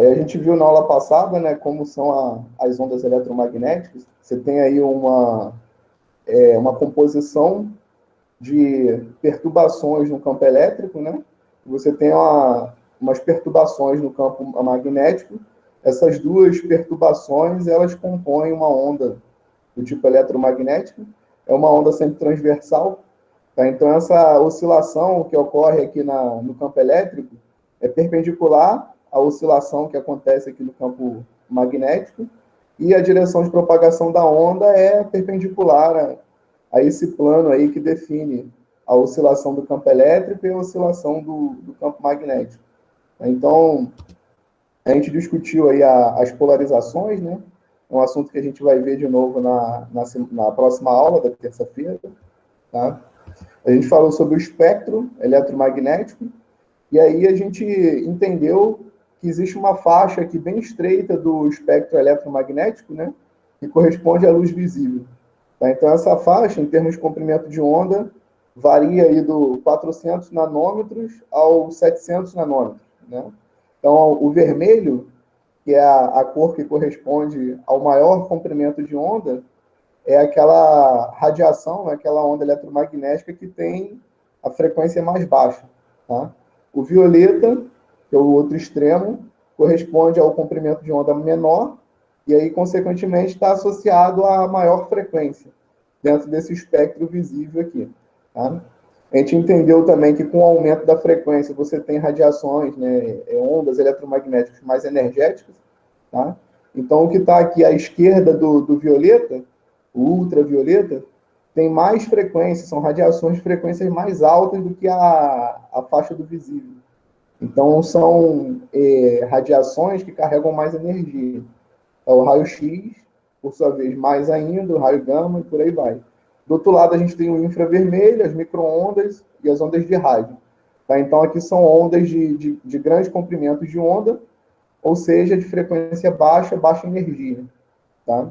Aí a gente viu na aula passada, né, como são as ondas eletromagnéticas. Você tem aí uma composição de perturbações no campo elétrico, né? Você tem umas perturbações no campo magnético. Essas duas perturbações, elas compõem uma onda do tipo eletromagnético. É uma onda sempre transversal. Tá? Então, essa oscilação que ocorre aqui no campo elétrico é perpendicular à oscilação que acontece aqui no campo magnético, e a direção de propagação da onda é perpendicular a esse plano aí que define a oscilação do campo elétrico e a oscilação do campo magnético. Então, a gente discutiu aí as polarizações, né? É um assunto que a gente vai ver de novo na próxima aula, da terça-feira. Tá? A gente falou sobre o espectro eletromagnético, e aí a gente entendeu que existe uma faixa aqui bem estreita do espectro eletromagnético, né? Que corresponde à luz visível. Tá? Então, essa faixa, em termos de comprimento de onda, varia aí do 400 nanômetros ao 700 nanômetros. Né? Então, o vermelho, que é a cor que corresponde ao maior comprimento de onda, é aquela radiação, aquela onda eletromagnética que tem a frequência mais baixa. Tá? O violeta, que é o outro extremo, corresponde ao comprimento de onda menor, e aí, consequentemente, está associado à maior frequência dentro desse espectro visível aqui. Tá? A gente entendeu também que com o aumento da frequência você tem radiações, né, ondas eletromagnéticas mais energéticas. Tá? Então, o que está aqui à esquerda do violeta, o ultravioleta, tem mais frequência, são radiações de frequências mais altas do que a faixa do visível. Então, são radiações que carregam mais energia. É o raio-x, por sua vez, mais ainda, o raio gama e por aí vai. Do outro lado, a gente tem o infravermelho, as micro-ondas e as ondas de rádio. Tá? Então, aqui são ondas de grandes comprimentos de onda, ou seja, de frequência baixa, baixa energia. Tá?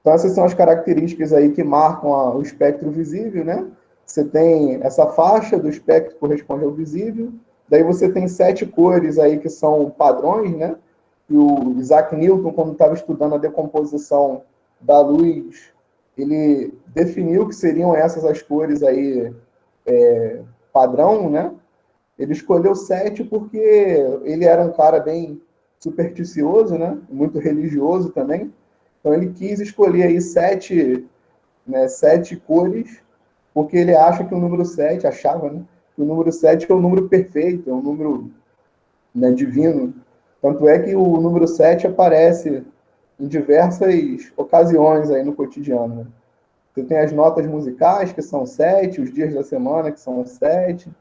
Então, essas são as características aí que marcam o espectro visível, né? Você tem essa faixa do espectro que corresponde ao visível, daí você tem 7 cores aí que são padrões, né? E o Isaac Newton, quando estava estudando a decomposição da luz, ele definiu que seriam essas as cores aí padrão, né? Ele escolheu 7 porque ele era um cara bem supersticioso, né? Muito religioso também. Então ele quis escolher aí 7, né, 7 cores, porque ele acha que o número 7, achava, né? Que o número 7 é o número perfeito, é um número, né, divino. Tanto é que o número 7 aparece em diversas ocasiões aí no cotidiano. Né? Você tem as notas musicais, que são 7, os dias da semana, que são 7.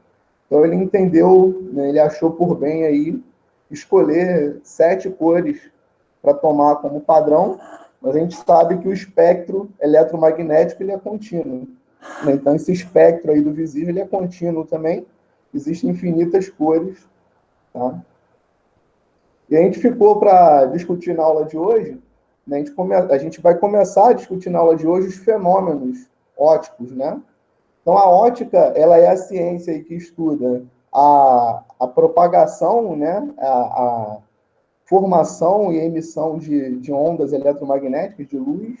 Então ele entendeu, né, ele achou por bem aí escolher 7 cores para tomar como padrão, mas a gente sabe que o espectro eletromagnético ele é contínuo. Né? Então esse espectro aí do visível ele é contínuo também, existem infinitas cores. Tá? E a gente ficou para discutir na aula de hoje, né, a gente vai começar a discutir na aula de hoje os fenômenos ópticos, né? Então, a ótica, ela é a ciência aí que estuda a propagação, né, a formação e emissão de ondas eletromagnéticas, de luz,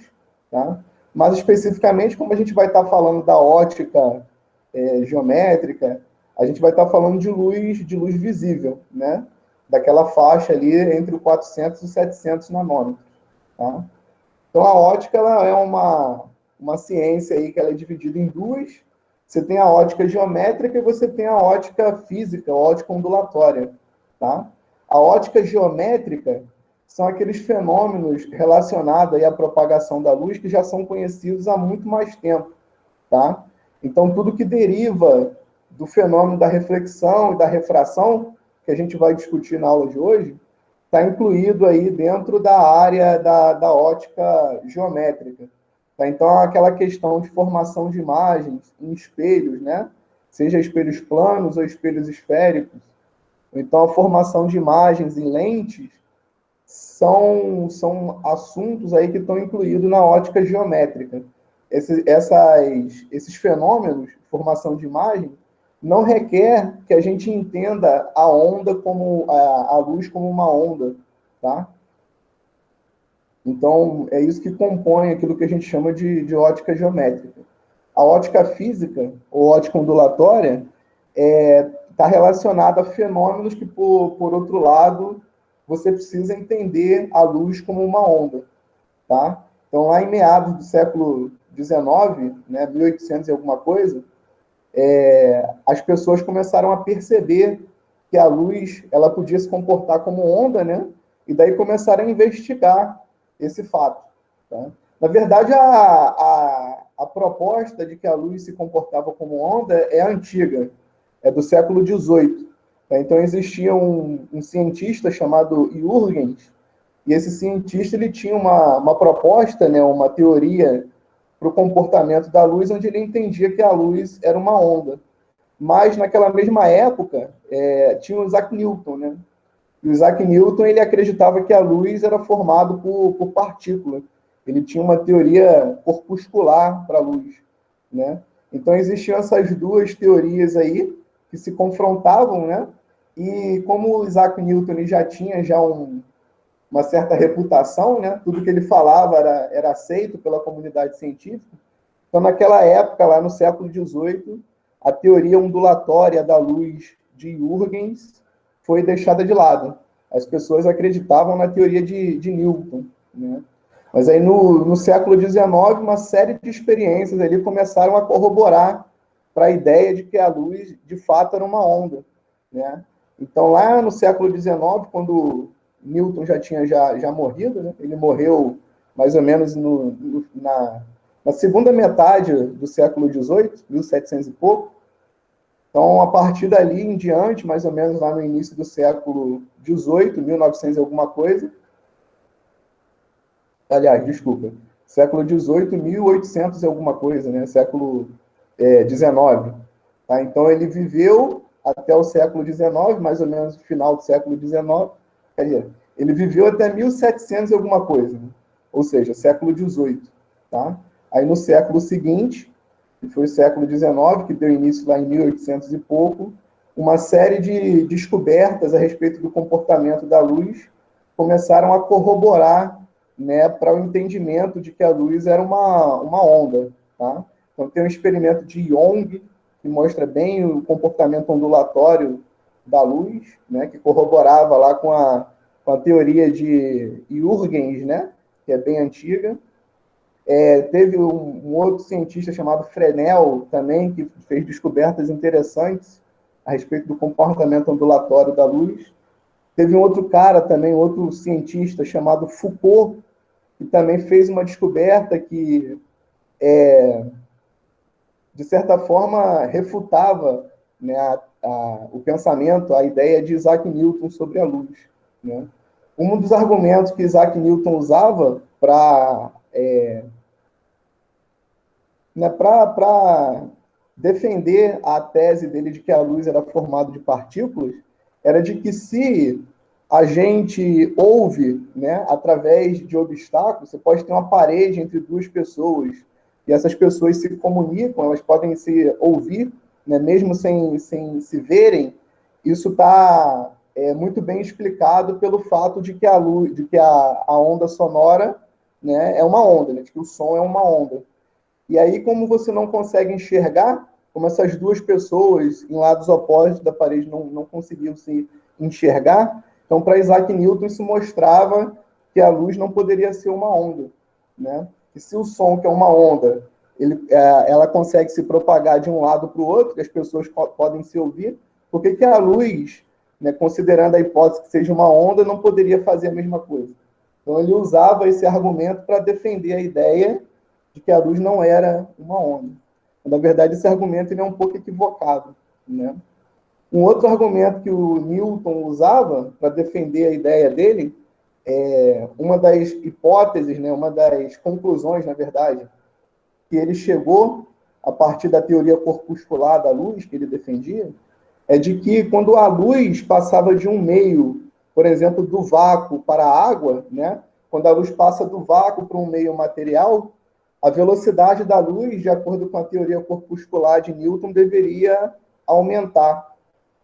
tá? Mas, especificamente, como a gente vai estar falando da ótica geométrica, a gente vai estar falando de luz visível, né? Daquela faixa ali entre o 400 e 700 nanômetros, tá? Então, a ótica ela é uma ciência aí que ela é dividida em duas. Você tem a ótica geométrica e você tem a ótica física, a ótica ondulatória. Tá? A ótica geométrica são aqueles fenômenos relacionados aí à propagação da luz que já são conhecidos há muito mais tempo. Tá? Então, tudo que deriva do fenômeno da reflexão e da refração, que a gente vai discutir na aula de hoje, está incluído aí dentro da área da ótica geométrica. Tá? Então, aquela questão de formação de imagens em espelhos, né? Seja espelhos planos ou espelhos esféricos. Então, a formação de imagens em lentes são assuntos aí que estão incluídos na ótica geométrica. Esses fenômenos de formação de imagem não requer que a gente entenda a onda como a luz como uma onda, tá? Então, é isso que compõe aquilo que a gente chama de ótica geométrica. A ótica física, ou ótica ondulatória, está relacionada a fenômenos que, por outro lado, você precisa entender a luz como uma onda, tá? Então, lá em meados do século XIX, né, 1800 e alguma coisa, as pessoas começaram a perceber que a luz ela podia se comportar como onda, né? E daí começaram a investigar esse fato. Tá? Na verdade, a proposta de que a luz se comportava como onda é antiga, é do século XVIII. Tá? Então, existia um cientista chamado Huygens, e esse cientista ele tinha uma proposta, né, uma teoria para o comportamento da luz, onde ele entendia que a luz era uma onda. Mas, naquela mesma época, tinha o Isaac Newton, né? E o Isaac Newton ele acreditava que a luz era formada por partículas. Ele tinha uma teoria corpuscular para a luz, né? Então, existiam essas duas teorias aí que se confrontavam, né? E como o Isaac Newton ele já tinha uma certa reputação, né? Tudo que ele falava era aceito pela comunidade científica. Então, naquela época, lá no século XVIII, a teoria ondulatória da luz de Huygens foi deixada de lado. As pessoas acreditavam na teoria de Newton, né? Mas aí, no século XIX, uma série de experiências ali começaram a corroborar para a ideia de que a luz, de fato, era uma onda, né? Então, lá no século XIX, quando Newton já tinha morrido, né? Ele morreu mais ou menos na segunda metade do século XVIII, 1700 e pouco. Então, a partir dali em diante, mais ou menos lá no início do século XVIII, 1900 e alguma coisa, aliás, desculpa, século XVIII, 1800 e alguma coisa, né? Século XIX. Tá? Então, ele viveu até o século XIX, mais ou menos no final do século XIX. Quer dizer, ele viveu até 1700 e alguma coisa, né? Ou seja, século XVIII. Tá? Aí, no século seguinte, que foi o século XIX, que deu início lá em 1800 e pouco, uma série de descobertas a respeito do comportamento da luz começaram a corroborar, né, para o entendimento de que a luz era uma onda. Tá? Então, tem um experimento de Young, que mostra bem o comportamento ondulatório da luz, né, que corroborava lá com a teoria de Huygens, né, que é bem antiga. Teve um outro cientista chamado Fresnel também, que fez descobertas interessantes a respeito do comportamento ondulatório da luz. Teve um outro cara também, outro cientista chamado Foucault, que também fez uma descoberta que, de certa forma, refutava, né, o pensamento, a ideia de Isaac Newton sobre a luz. Né? Um dos argumentos que Isaac Newton usava para né, defender a tese dele de que a luz era formada de partículas, era de que se a gente ouve, né, através de obstáculos, você pode ter uma parede entre duas pessoas, e essas pessoas se comunicam, elas podem se ouvir, né, mesmo sem se verem, isso está muito bem explicado pelo fato de que a luz, de que a onda sonora, né, é uma onda, né, de que o som é uma onda. E aí, como você não consegue enxergar, como essas duas pessoas em lados opostos da parede não conseguiam se enxergar, então, para Isaac Newton, isso mostrava que a luz não poderia ser uma onda. Né? E se o som, que é uma onda, ela consegue se propagar de um lado para o outro, as pessoas podem se ouvir, por que a luz, né, considerando a hipótese que seja uma onda, não poderia fazer a mesma coisa? Então, ele usava esse argumento para defender a ideia de que a luz não era uma onda. Na verdade, esse argumento ele é um pouco equivocado. Né? Um outro argumento que o Newton usava para defender a ideia dele, uma das hipóteses, né, uma das conclusões, na verdade, que ele chegou a partir da teoria corpuscular da luz que ele defendia, é de que quando a luz passava de um meio, por exemplo, do vácuo para a água, né, quando a luz passa do vácuo para um meio material, a velocidade da luz, de acordo com a teoria corpuscular de Newton, deveria aumentar.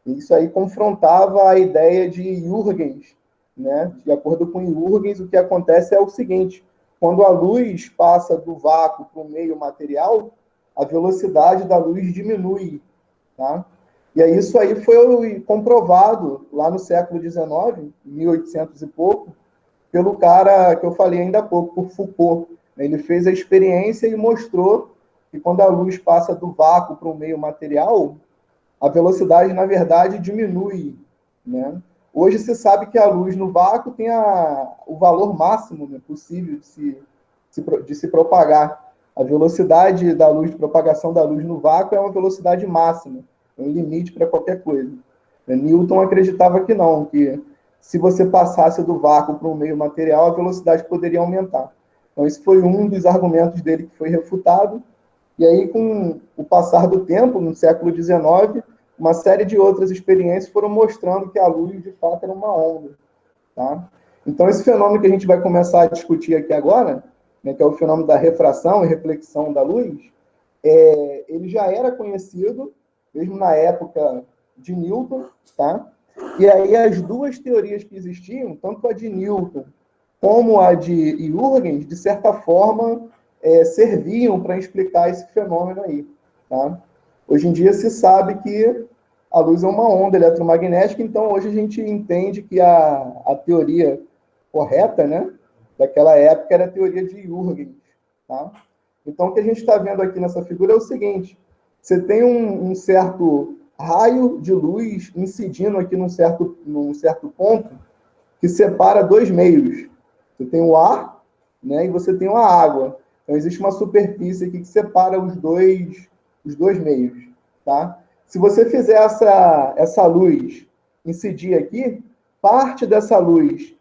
Isso aí confrontava a ideia de Huygens, né? De acordo com Huygens, o que acontece é o seguinte: quando a luz passa do vácuo para o meio material, a velocidade da luz diminui, tá? E aí isso aí foi comprovado lá no século XIX, 1800 e pouco, pelo cara que eu falei ainda há pouco, por Foucault. Ele fez a experiência e mostrou que quando a luz passa do vácuo para o meio material, a velocidade, na verdade, diminui, né? Hoje se sabe que a luz no vácuo tem o valor máximo, né, possível de se propagar. A velocidade da luz, de propagação da luz no vácuo é uma velocidade máxima, é um limite para qualquer coisa. Newton acreditava que não, que se você passasse do vácuo para um meio material, a velocidade poderia aumentar. Então, esse foi um dos argumentos dele que foi refutado. E aí, com o passar do tempo, no século XIX, uma série de outras experiências foram mostrando que a luz, de fato, era uma onda. Tá? Então, esse fenômeno que a gente vai começar a discutir aqui agora, né, que é o fenômeno da refração e reflexão da luz, ele já era conhecido, mesmo na época de Newton, tá? E aí as duas teorias que existiam, tanto a de Newton como a de Huygens, de certa forma, serviam para explicar esse fenômeno aí, tá? Hoje em dia se sabe que a luz é uma onda eletromagnética, então hoje a gente entende que a teoria correta, né, daquela época era a teoria de Huygens, tá? Então o que a gente está vendo aqui nessa figura é o seguinte: você tem um certo raio de luz incidindo aqui num certo ponto que separa dois meios. Você tem o ar, né, e você tem a água. Então existe uma superfície aqui que separa os dois meios, tá? Se você fizer essa luz incidir aqui, parte dessa luz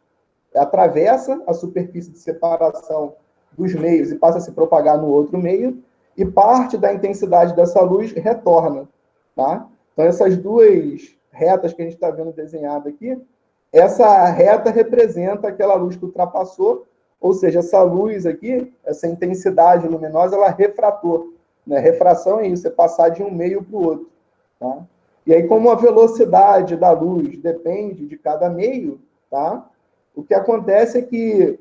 atravessa a superfície de separação dos meios e passa a se propagar no outro meio, e parte da intensidade dessa luz retorna, tá? Então, essas duas retas que a gente está vendo desenhada aqui, essa reta representa aquela luz que ultrapassou, ou seja, essa luz aqui, essa intensidade luminosa, ela refratou, né? Refração é isso, é passar de um meio para o outro, tá? E aí, como a velocidade da luz depende de cada meio, tá? O que acontece é que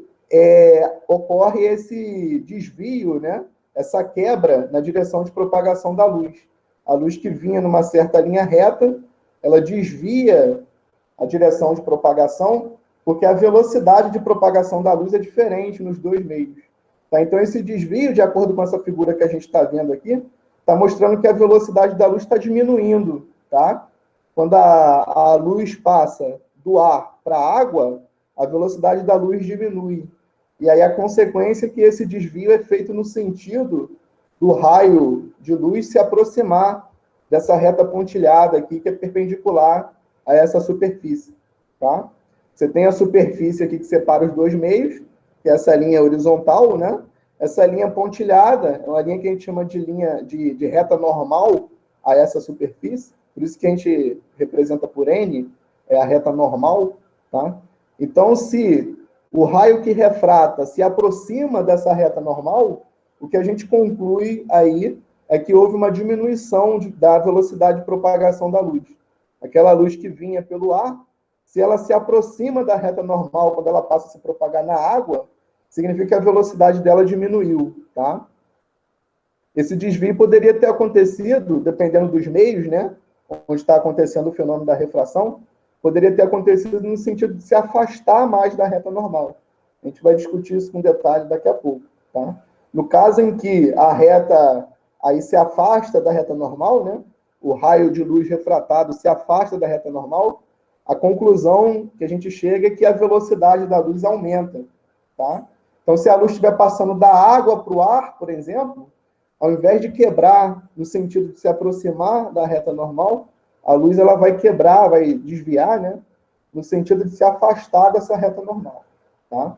ocorre esse desvio, né? Essa quebra na direção de propagação da luz. A luz que vinha numa certa linha reta, ela desvia a direção de propagação, porque a velocidade de propagação da luz é diferente nos dois meios. Tá? Então, esse desvio, de acordo com essa figura que a gente está vendo aqui, está mostrando que a velocidade da luz está diminuindo. Tá? Quando a luz passa do ar para a água, a velocidade da luz diminui. E aí a consequência é que esse desvio é feito no sentido do raio de luz se aproximar dessa reta pontilhada aqui, que é perpendicular a essa superfície. Tá? Você tem a superfície aqui que separa os dois meios, que é essa linha horizontal, né? Essa linha pontilhada é uma linha que a gente chama de linha de reta normal a essa superfície, por isso que a gente representa por N, é a reta normal, tá? Então, se o raio que refrata se aproxima dessa reta normal, o que a gente conclui aí é que houve uma diminuição da velocidade de propagação da luz. Aquela luz que vinha pelo ar, se ela se aproxima da reta normal, quando ela passa a se propagar na água, significa que a velocidade dela diminuiu, tá? Esse desvio poderia ter acontecido, dependendo dos meios, né, onde está acontecendo o fenômeno da refração, poderia ter acontecido no sentido de se afastar mais da reta normal. A gente vai discutir isso com detalhe daqui a pouco, tá? No caso em que a reta aí se afasta da reta normal, né, o raio de luz refratado se afasta da reta normal, a conclusão que a gente chega é que a velocidade da luz aumenta, tá? Então, se a luz estiver passando da água para o ar, por exemplo, ao invés de quebrar no sentido de se aproximar da reta normal, a luz ela vai quebrar, vai desviar, né, no sentido de se afastar dessa reta normal, tá?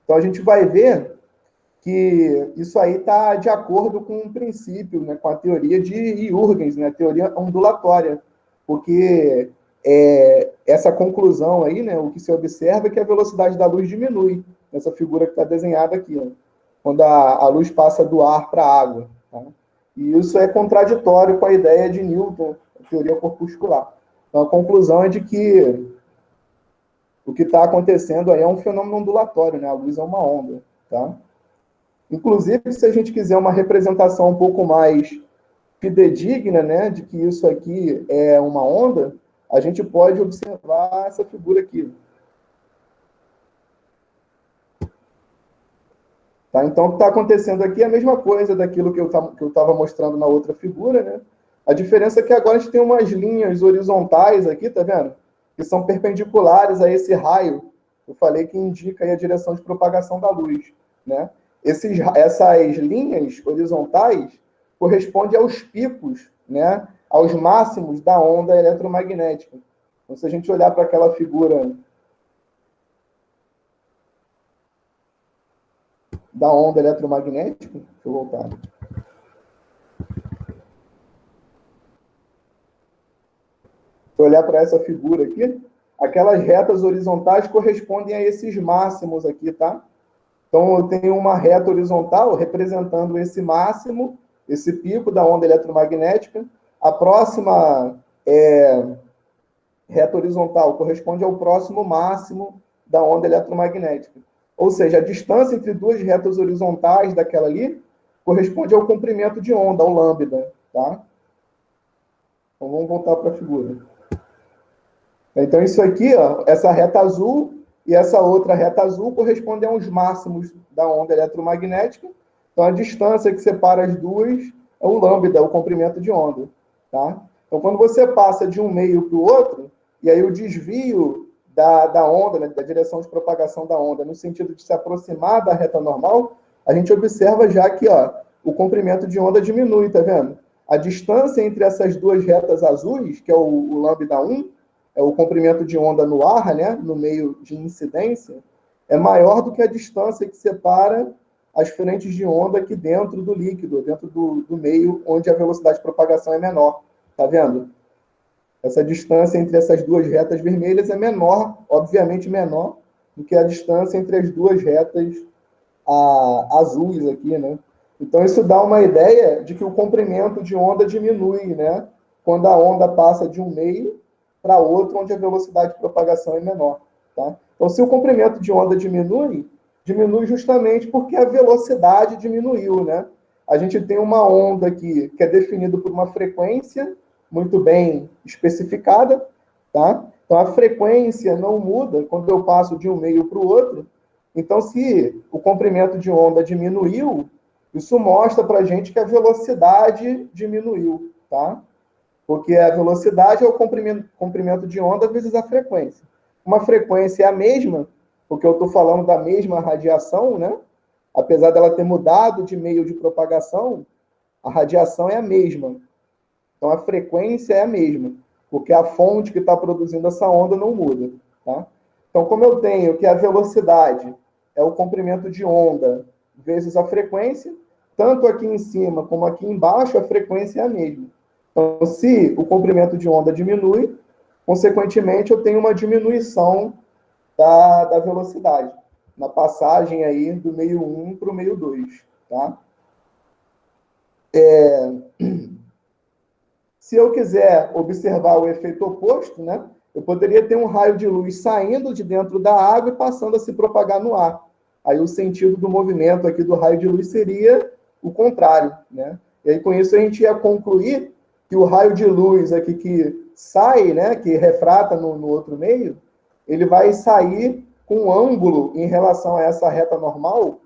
Então, a gente vai ver que isso aí está de acordo com um princípio, né, com a teoria de Huygens, né, a teoria ondulatória, porque essa conclusão aí, né, o que se observa é que a velocidade da luz diminui, nessa figura que está desenhada aqui, né, quando a luz passa do ar para a água. Tá? E isso é contraditório com a ideia de Newton, teoria corpuscular. Então, a conclusão é de que o que está acontecendo aí é um fenômeno ondulatório, né? A luz é uma onda, tá? Inclusive, se a gente quiser uma representação um pouco mais fidedigna, né, de que isso aqui é uma onda, a gente pode observar essa figura aqui. Tá? Então, o que está acontecendo aqui é a mesma coisa daquilo que eu estava mostrando na outra figura, né? A diferença é que agora a gente tem umas linhas horizontais aqui, tá vendo? Que são perpendiculares a esse raio. Eu falei que indica aí a direção de propagação da luz, né? Essas linhas horizontais correspondem aos picos, né? Aos máximos da onda eletromagnética. Então, se a gente olhar para aquela figura da onda eletromagnética, deixa eu voltar. Se olhar para essa figura aqui, aquelas retas horizontais correspondem a esses máximos aqui, tá? Então, eu tenho uma reta horizontal representando esse máximo, esse pico da onda eletromagnética. A próxima reta horizontal corresponde ao próximo máximo da onda eletromagnética. Ou seja, a distância entre duas retas horizontais daquela ali corresponde ao comprimento de onda, ao lambda, tá? Então, vamos voltar para a figura. Então, isso aqui, ó, essa reta azul e essa outra reta azul correspondem aos máximos da onda eletromagnética. Então, a distância que separa as duas é o lambda, o comprimento de onda, tá? Então, quando você passa de um meio para o outro, e aí o desvio da onda, né, da direção de propagação da onda, no sentido de se aproximar da reta normal, a gente observa já que, ó, o comprimento de onda diminui, tá vendo? A distância entre essas duas retas azuis, que é o lambda 1, é o comprimento de onda no ar, né, no meio de incidência, é maior do que a distância que separa as frentes de onda aqui dentro do líquido, dentro do meio onde a velocidade de propagação é menor. Tá vendo? Essa distância entre essas duas retas vermelhas é menor, obviamente menor, do que a distância entre as duas retas azuis aqui, né? Então, isso dá uma ideia de que o comprimento de onda diminui, né? Quando a onda passa de um meio para outro, onde a velocidade de propagação é menor, tá? Então, se o comprimento de onda diminui justamente porque a velocidade diminuiu, né? A gente tem uma onda aqui que é definida por uma frequência muito bem especificada, tá? Então, a frequência não muda quando eu passo de um meio para o outro. Então, se o comprimento de onda diminuiu, isso mostra para a gente que a velocidade diminuiu, tá? Porque a velocidade é o comprimento de onda vezes a frequência. Uma frequência é a mesma, porque eu estou falando da mesma radiação, né? Apesar dela ter mudado de meio de propagação, a radiação é a mesma. Então, a frequência é a mesma, porque a fonte que está produzindo essa onda não muda, tá? Então, como eu tenho que a velocidade é o comprimento de onda vezes a frequência, tanto aqui em cima como aqui embaixo, a frequência é a mesma. Então, se o comprimento de onda diminui, consequentemente, eu tenho uma diminuição da velocidade, na passagem aí do meio 1 para o meio 2, tá? Se eu quiser observar o efeito oposto, né, eu poderia ter um raio de luz saindo de dentro da água e passando a se propagar no ar. Aí o sentido do movimento aqui do raio de luz seria o contrário, né? E aí com isso a gente ia concluir que o raio de luz aqui que sai, né, que refrata no outro meio, ele vai sair com um ângulo em relação a essa reta normal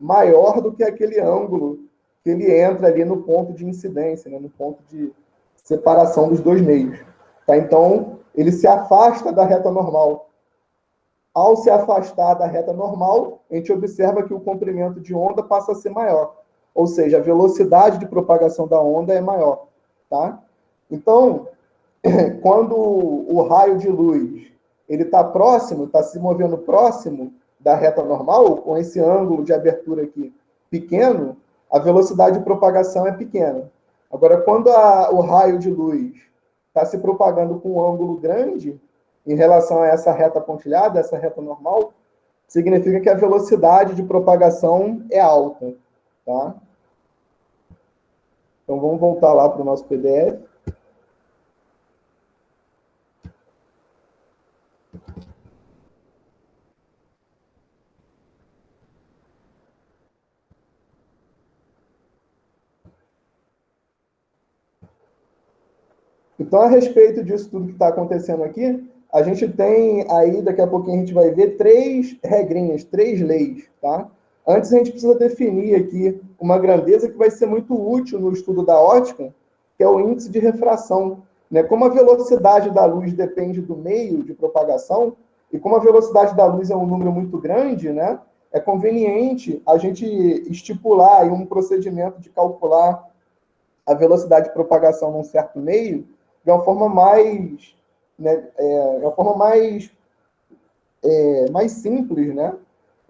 maior do que aquele ângulo que ele entra ali no ponto de incidência, né, no ponto de separação dos dois meios. Tá? Então, ele se afasta da reta normal. Ao se afastar da reta normal, a gente observa que o comprimento de onda passa a ser maior. Ou seja, a velocidade de propagação da onda é maior. Tá? Então, quando o raio de luz ele está próximo, está se movendo próximo da reta normal, com esse ângulo de abertura aqui pequeno, a velocidade de propagação é pequena. Agora, quando o raio de luz está se propagando com um ângulo grande, em relação a essa reta pontilhada, essa reta normal, significa que a velocidade de propagação é alta. Tá? Então, vamos voltar lá para o nosso PDF. Então, a respeito disso tudo que está acontecendo aqui, a gente tem aí, daqui a pouquinho a gente vai ver, 3 regrinhas, 3 leis, tá? Antes a gente precisa definir aqui uma grandeza que vai ser muito útil no estudo da ótica, que é o índice de refração, né? Como a velocidade da luz depende do meio de propagação, e como a velocidade da luz é um número muito grande, né? É conveniente a gente estipular aí um procedimento de calcular a velocidade de propagação num certo meio de uma forma mais, né, uma forma mais simples, né?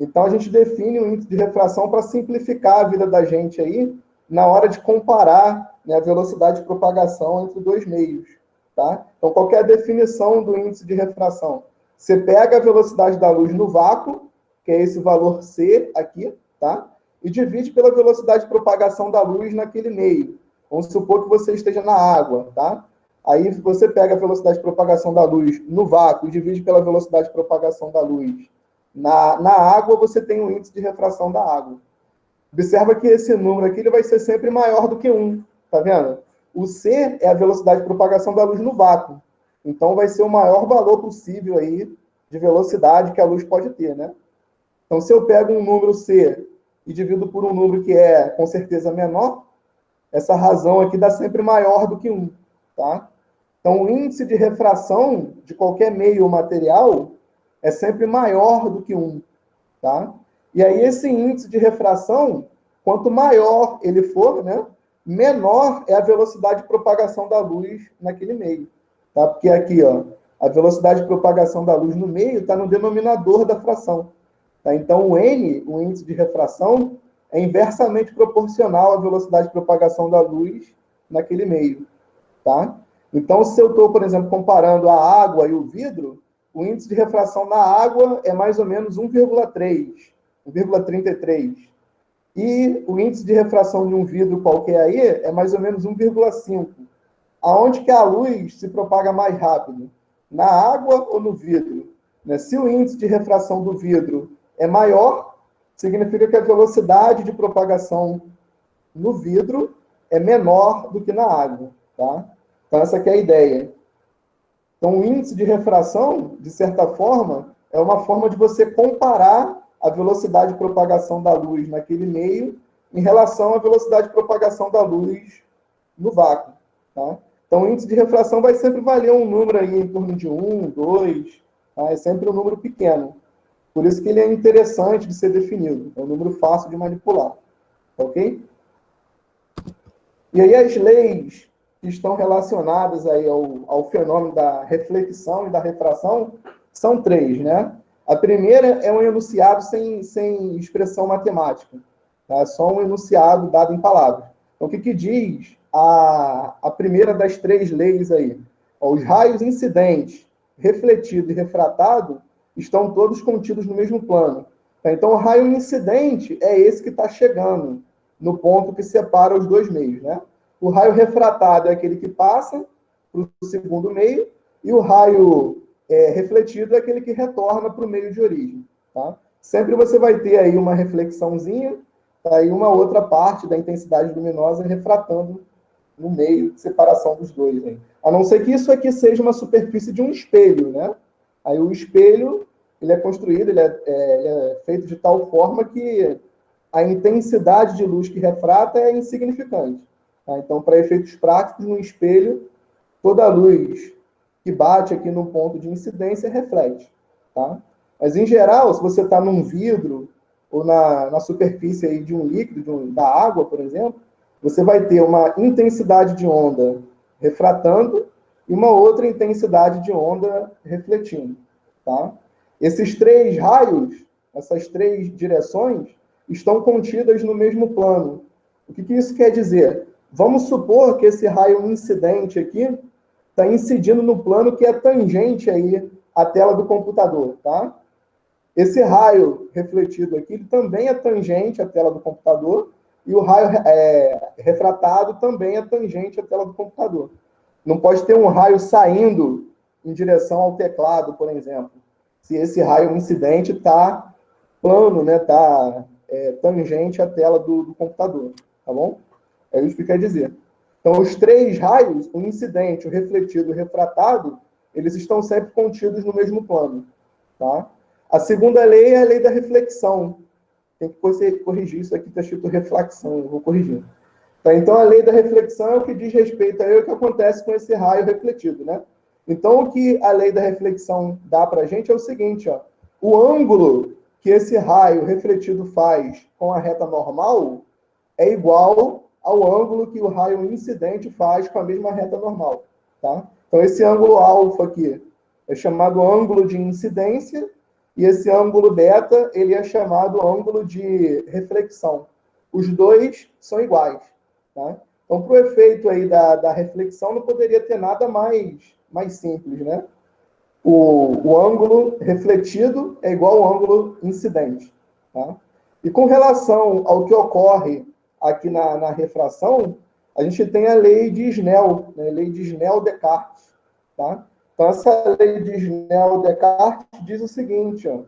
Então a gente define o índice de refração para simplificar a vida da gente aí na hora de comparar, né, a velocidade de propagação entre dois meios, tá? Então qual que é a definição do índice de refração? Você pega a velocidade da luz no vácuo, que é esse valor c aqui, tá? E divide pela velocidade de propagação da luz naquele meio. Vamos supor que você esteja na água, tá? Aí você pega a velocidade de propagação da luz no vácuo e divide pela velocidade de propagação da luz na água, você tem o índice de refração da água. Observa que esse número aqui ele vai ser sempre maior do que 1, tá vendo? O C é a velocidade de propagação da luz no vácuo. Então vai ser o maior valor possível aí de velocidade que a luz pode ter, né? Então se eu pego um número C e divido por um número que é com certeza menor, essa razão aqui dá sempre maior do que 1, tá? Então, o índice de refração de qualquer meio material é sempre maior do que 1, tá? E aí, esse índice de refração, quanto maior ele for, né, menor é a velocidade de propagação da luz naquele meio, tá? Porque aqui, ó, a velocidade de propagação da luz no meio está no denominador da fração, tá? Então, o N, o índice de refração, é inversamente proporcional à velocidade de propagação da luz naquele meio, tá? Então, se eu estou, por exemplo, comparando a água e o vidro, o índice de refração na água é mais ou menos 1,3, 1,33. E o índice de refração de um vidro qualquer aí é mais ou menos 1,5. Aonde que a luz se propaga mais rápido? Na água ou no vidro? Né? Se o índice de refração do vidro é maior, significa que a velocidade de propagação no vidro é menor do que na água, tá? Então, essa aqui é a ideia. Então, o índice de refração, de certa forma, é uma forma de você comparar a velocidade de propagação da luz naquele meio em relação à velocidade de propagação da luz no vácuo, tá? Então, o índice de refração vai sempre valer um número aí em torno de 1, 2, tá? É sempre um número pequeno. Por isso que ele é interessante de ser definido. É um número fácil de manipular, ok? E aí as leis que estão relacionadas aí ao fenômeno da reflexão e da refração são 3, né? A primeira é um enunciado sem expressão matemática, tá? É só um enunciado dado em palavras. Então, o que diz a primeira das 3 leis aí? Os raios incidentes, refletido e refratado estão todos contidos no mesmo plano. Tá? Então, o raio incidente é esse que está chegando no ponto que separa os dois meios, né? O raio refratado é aquele que passa para o segundo meio, e o raio refletido é aquele que retorna para o meio de origem, tá? Sempre você vai ter aí uma reflexãozinha, tá? E uma outra parte da intensidade luminosa refratando no meio de separação dos dois. Hein? A não ser que isso aqui seja uma superfície de um espelho, né? Aí o espelho, ele é construído, ele é feito de tal forma que a intensidade de luz que refrata é insignificante. Tá? Então, para efeitos práticos, no espelho, toda a luz que bate aqui no ponto de incidência reflete. Tá? Mas, em geral, se você está num vidro ou na superfície aí de um líquido, da água, por exemplo, você vai ter uma intensidade de onda refratando e uma outra intensidade de onda refletindo. Tá? Esses 3 raios, essas 3 direções, estão contidas no mesmo plano. O que isso quer dizer? Vamos supor que esse raio incidente aqui está incidindo no plano que é tangente aí à tela do computador, tá? Esse raio refletido aqui ele também é tangente à tela do computador e o raio refratado também é tangente à tela do computador. Não pode ter um raio saindo em direção ao teclado, por exemplo, se esse raio incidente está plano, né, está tangente à tela do computador, tá bom? É isso que quer dizer. Então, os três raios, o incidente, o refletido e o refratado, eles estão sempre contidos no mesmo plano. Tá? A segunda lei é a lei da reflexão. Tem que corrigir isso aqui, está escrito reflexão, eu vou corrigir. Tá? Então, a lei da reflexão é o que diz respeito a o que acontece com esse raio refletido. Né? Então, o que a lei da reflexão dá para a gente é o seguinte, ó, o ângulo que esse raio refletido faz com a reta normal é igual ao ângulo que o raio incidente faz com a mesma reta normal. Tá? Então, esse ângulo alfa aqui é chamado ângulo de incidência, e esse ângulo beta ele é chamado ângulo de reflexão. Os dois são iguais. Tá? Então, para o efeito aí da reflexão, não poderia ter nada mais simples. Né? O ângulo refletido é igual ao ângulo incidente. Tá? E com relação ao que ocorre aqui na refração, a gente tem a lei de Snell, né? Lei de Snell-Descartes. Tá? Então, essa lei de Snell-Descartes diz o seguinte, ó,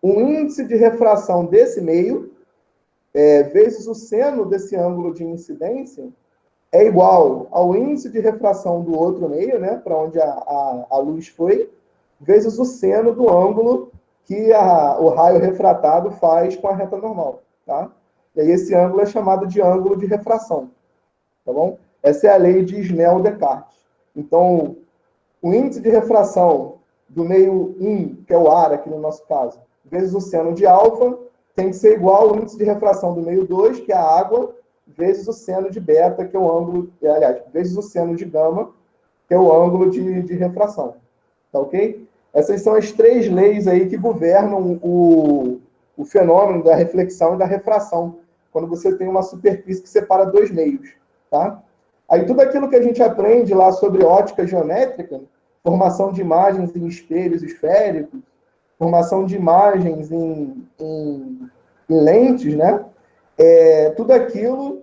o índice de refração desse meio, vezes o seno desse ângulo de incidência, é igual ao índice de refração do outro meio, né, para onde a luz foi, vezes o seno do ângulo que o raio refratado faz com a reta normal. Tá? E aí esse ângulo é chamado de ângulo de refração. Tá bom? Essa é a lei de Snell-Descartes. Então, o índice de refração do meio 1, que é o ar aqui no nosso caso, vezes o seno de alfa, tem que ser igual ao índice de refração do meio 2, que é a água, vezes o seno de beta, que é o ângulo, aliás, vezes o seno de gama, que é o ângulo de refração. Tá ok? Essas são as três leis aí que governam o fenômeno da reflexão e da refração, quando você tem uma superfície que separa dois meios. Tá? Aí tudo aquilo que a gente aprende lá sobre ótica geométrica, formação de imagens em espelhos esféricos, formação de imagens em lentes, né? Tudo aquilo,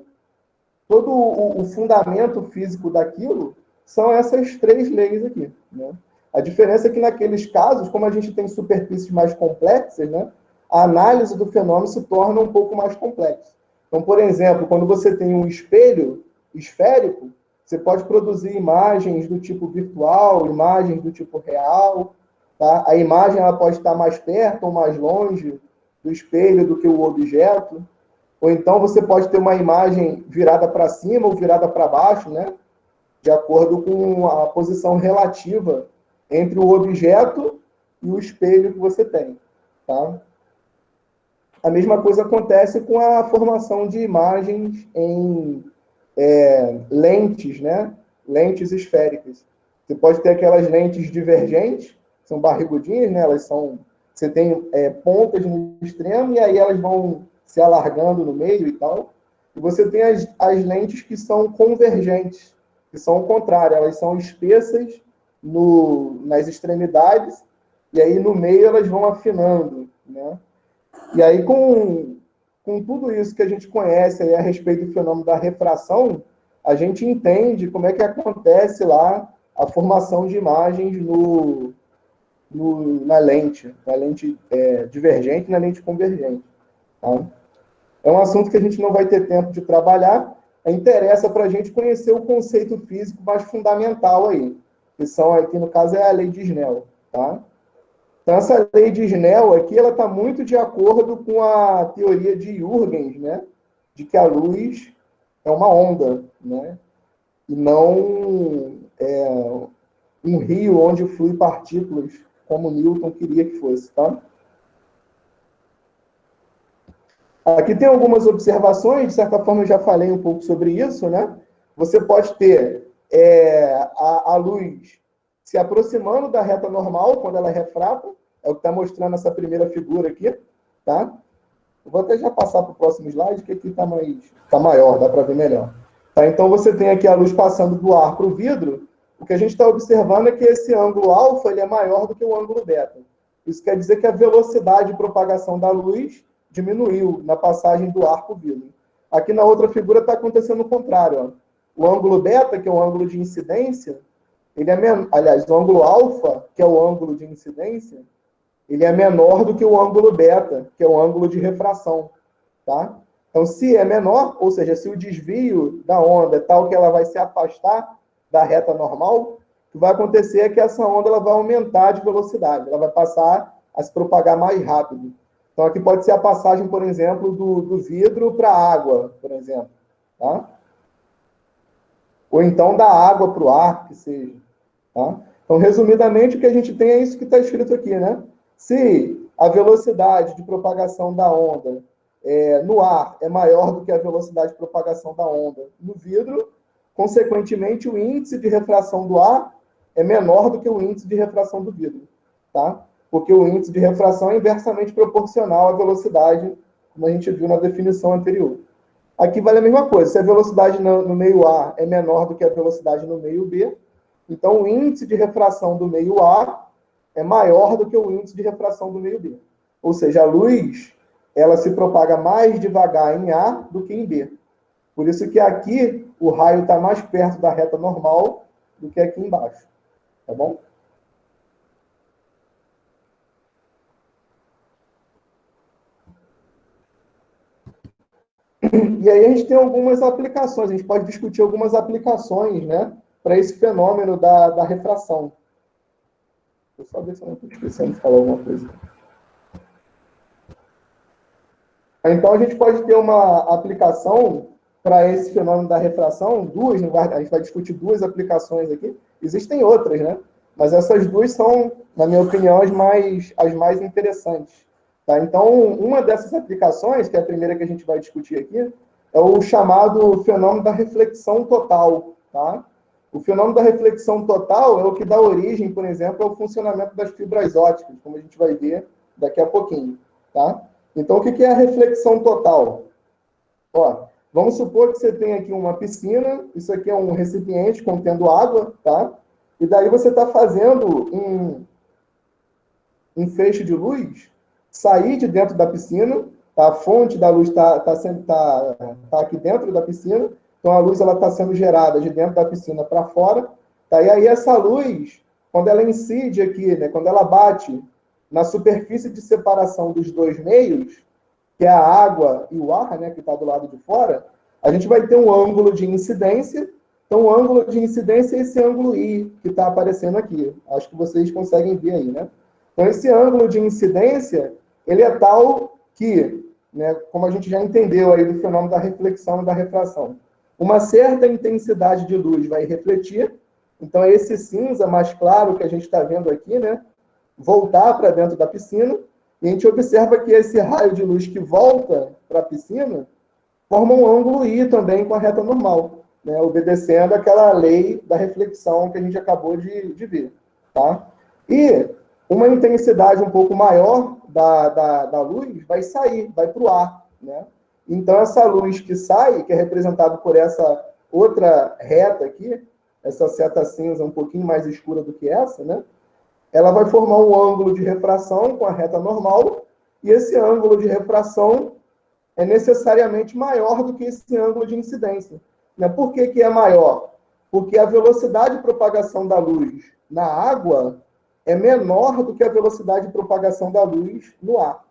todo o fundamento físico daquilo são essas três leis aqui. Né? A diferença é que naqueles casos, como a gente tem superfícies mais complexas, né, a análise do fenômeno se torna um pouco mais complexa. Então, por exemplo, quando você tem um espelho esférico, você pode produzir imagens do tipo virtual, imagens do tipo real. Tá? A imagem ela pode estar mais perto ou mais longe do espelho do que o objeto. Ou então você pode ter uma imagem virada para cima ou virada para baixo, né? De acordo com a posição relativa entre o objeto e o espelho que você tem. Tá? A mesma coisa acontece com a formação de imagens em lentes, né? Lentes esféricas. Você pode ter aquelas lentes divergentes, são barrigudinhas, né? Elas são, você tem pontas no extremo e aí elas vão se alargando no meio e tal. E você tem as lentes que são convergentes, que são o contrário, elas são espessas nas extremidades e aí no meio elas vão afinando, né? E aí com tudo isso que a gente conhece aí a respeito do fenômeno da refração, a gente entende como é que acontece lá a formação de imagens na lente divergente e na lente convergente. Tá? É um assunto que a gente não vai ter tempo de trabalhar, interessa para a gente conhecer o conceito físico mais fundamental aí, que são aqui, no caso, é a lei de Snell. Tá? Então, essa lei de Snell aqui, ela está muito de acordo com a teoria de Huygens, né? De que a luz é uma onda, né? E não um rio onde flui partículas, como Newton queria que fosse, tá? Aqui tem algumas observações, de certa forma eu já falei um pouco sobre isso, né? Você pode ter a luz se aproximando da reta normal, quando ela refrata, é o que está mostrando essa primeira figura aqui, tá? Eu vou até já passar para o próximo slide, que aqui está maior, dá para ver melhor. Tá? Então, você tem aqui a luz passando do ar para o vidro. O que a gente está observando é que esse ângulo alfa ele é maior do que o ângulo beta. Isso quer dizer que a velocidade de propagação da luz diminuiu na passagem do ar para o vidro. Aqui na outra figura está acontecendo o contrário. Ó. O ângulo beta, que é o ângulo de incidência, ele é aliás, o ângulo alfa, que é o ângulo de incidência, ele é menor do que o ângulo beta, que é o ângulo de refração. Tá? Então, se é menor, ou seja, se o desvio da onda é tal que ela vai se afastar da reta normal, o que vai acontecer é que essa onda ela vai aumentar de velocidade, ela vai passar a se propagar mais rápido. Então, aqui pode ser a passagem, por exemplo, do vidro para a água, por exemplo. Tá? Ou então da água para o ar, que seja. Tá? Então, resumidamente, o que a gente tem é isso que está escrito aqui, né? Se a velocidade de propagação da onda no ar é maior do que a velocidade de propagação da onda no vidro, consequentemente, o índice de refração do ar é menor do que o índice de refração do vidro. Tá? Porque o índice de refração é inversamente proporcional à velocidade, como a gente viu na definição anterior. Aqui vale a mesma coisa. Se a velocidade no meio A é menor do que a velocidade no meio B, então o índice de refração do meio A é maior do que o índice de refração do meio B. Ou seja, a luz ela se propaga mais devagar em A do que em B. Por isso que aqui o raio está mais perto da reta normal do que aqui embaixo. Tá bom? E aí a gente tem algumas aplicações, a gente pode discutir algumas aplicações, né, para esse fenômeno da refração. Deixa eu só ver se eu não estou esquecendo de falar alguma coisa. Então a gente pode ter uma aplicação para esse fenômeno da refração, duas, a gente vai discutir duas aplicações aqui, existem outras, né? Mas essas duas são, na minha opinião, as mais interessantes. Tá? Então, uma dessas aplicações, que é a primeira que a gente vai discutir aqui, é o chamado fenômeno da reflexão total. Tá? O fenômeno da reflexão total é o que dá origem, por exemplo, ao funcionamento das fibras ópticas, como a gente vai ver daqui a pouquinho. Tá? Então, o que é a reflexão total? Ó, vamos supor que você tem aqui uma piscina, isso aqui é um recipiente contendo água, tá? E daí você está fazendo um feixe de luz sair de dentro da piscina, tá? A fonte da luz está aqui dentro da piscina, então a luz está sendo gerada de dentro da piscina para fora, tá? E aí essa luz, quando ela incide aqui, né, quando ela bate na superfície de separação dos dois meios, que é a água e o ar, né, que está do lado de fora, a gente vai ter um ângulo de incidência. Então, o ângulo de incidência é esse ângulo I que está aparecendo aqui. Acho que vocês conseguem ver aí, né? Então, esse ângulo de incidência, ele é tal que, né, como a gente já entendeu aí do fenômeno da reflexão e da refração, uma certa intensidade de luz vai refletir. Então, é esse cinza mais claro que a gente está vendo aqui, né, voltar para dentro da piscina. E a gente observa que esse raio de luz que volta para a piscina forma um ângulo I também com a reta normal, né, obedecendo aquela lei da reflexão que a gente acabou de ver. Tá? E uma intensidade um pouco maior da luz vai sair, vai para o ar. Né? Então, essa luz que sai, que é representada por essa outra reta aqui, essa seta cinza um pouquinho mais escura do que essa, né? Ela vai formar um ângulo de refração com a reta normal, e esse ângulo de refração é necessariamente maior do que esse ângulo de incidência. Por que é maior? Porque a velocidade de propagação da luz na água é menor do que a velocidade de propagação da luz no ar.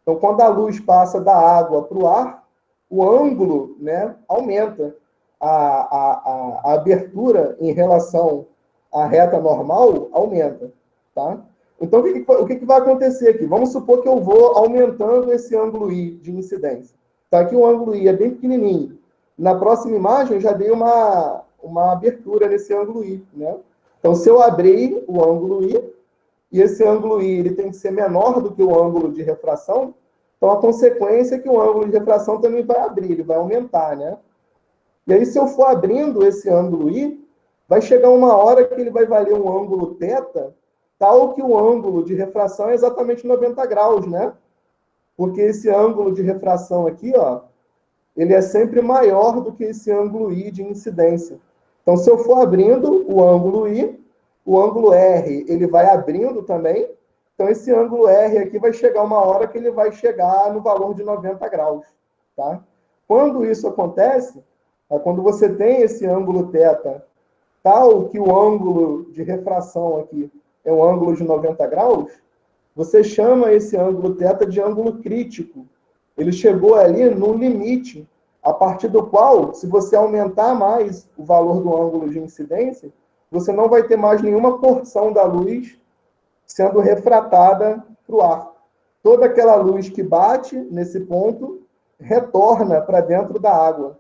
Então, quando a luz passa da água para o ar, o ângulo, né, aumenta. A abertura em relação à reta normal aumenta. Tá? Então, o que vai acontecer aqui? Vamos supor que eu vou aumentando esse ângulo I de incidência. Tá? Aqui o ângulo I é bem pequenininho. Na próxima imagem, eu já dei uma abertura nesse ângulo I. Né? Então, se eu abrir o ângulo I, e esse ângulo I ele tem que ser menor do que o ângulo de refração, então a consequência é que o ângulo de refração também vai abrir, ele vai aumentar. Né? E aí, se eu for abrindo esse ângulo I, vai chegar uma hora que ele vai valer um ângulo θ, tal que o ângulo de refração é exatamente 90 graus, né? Porque esse ângulo de refração aqui, ó, ele é sempre maior do que esse ângulo I de incidência. Então, se eu for abrindo o ângulo I, o ângulo R, ele vai abrindo também. Então, esse ângulo R aqui vai chegar uma hora que ele vai chegar no valor de 90 graus, tá? Quando isso acontece, quando você tem esse ângulo θ, tal que o ângulo de refração aqui é um ângulo de 90 graus, você chama esse ângulo θ de ângulo crítico. ele chegou ali no limite, a partir do qual, se você aumentar mais o valor do ângulo de incidência, você não vai ter mais nenhuma porção da luz sendo refratada para o ar. Toda aquela luz que bate nesse ponto retorna para dentro da água,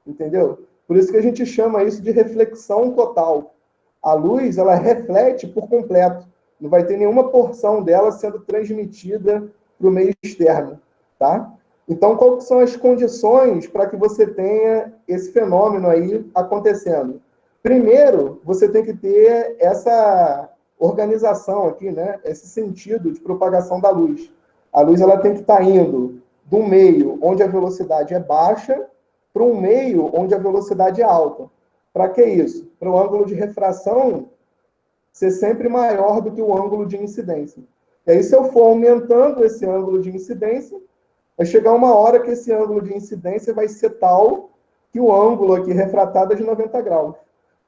entendeu? Por isso que a gente chama isso de reflexão total. A luz, ela reflete por completo. Não vai ter nenhuma porção dela sendo transmitida para o meio externo, tá? Então, quais são as condições para que você tenha esse fenômeno aí acontecendo? Primeiro, você tem que ter essa organização aqui, né? Esse sentido de propagação da luz. A luz ela tem que estar indo do meio onde a velocidade é baixa para um meio onde a velocidade é alta. Para que isso? Para o ângulo de refração ser sempre maior do que o ângulo de incidência. E aí, se eu for aumentando esse ângulo de incidência, vai chegar uma hora que esse ângulo de incidência vai ser tal que o ângulo aqui refratado é de 90 graus.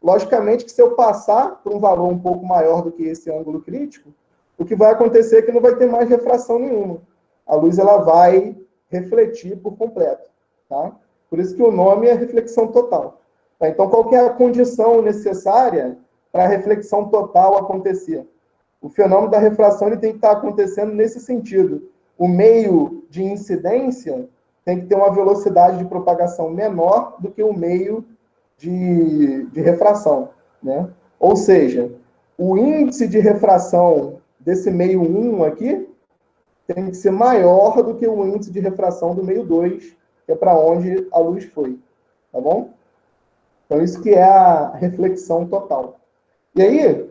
Logicamente que se eu passar por um valor um pouco maior do que esse ângulo crítico, o que vai acontecer é que não vai ter mais refração nenhuma. A luz ela vai refletir por completo. Tá? Por isso que o nome é reflexão total. Tá? Então, qual que é a condição necessária para a reflexão total acontecer? O fenômeno da refração ele tem que estar acontecendo nesse sentido. O meio de incidência tem que ter uma velocidade de propagação menor do que o meio de refração, né? Ou seja, o índice de refração desse meio 1 aqui tem que ser maior do que o índice de refração do meio 2, que é para onde a luz foi, tá bom? Então, isso que é a reflexão total. E aí,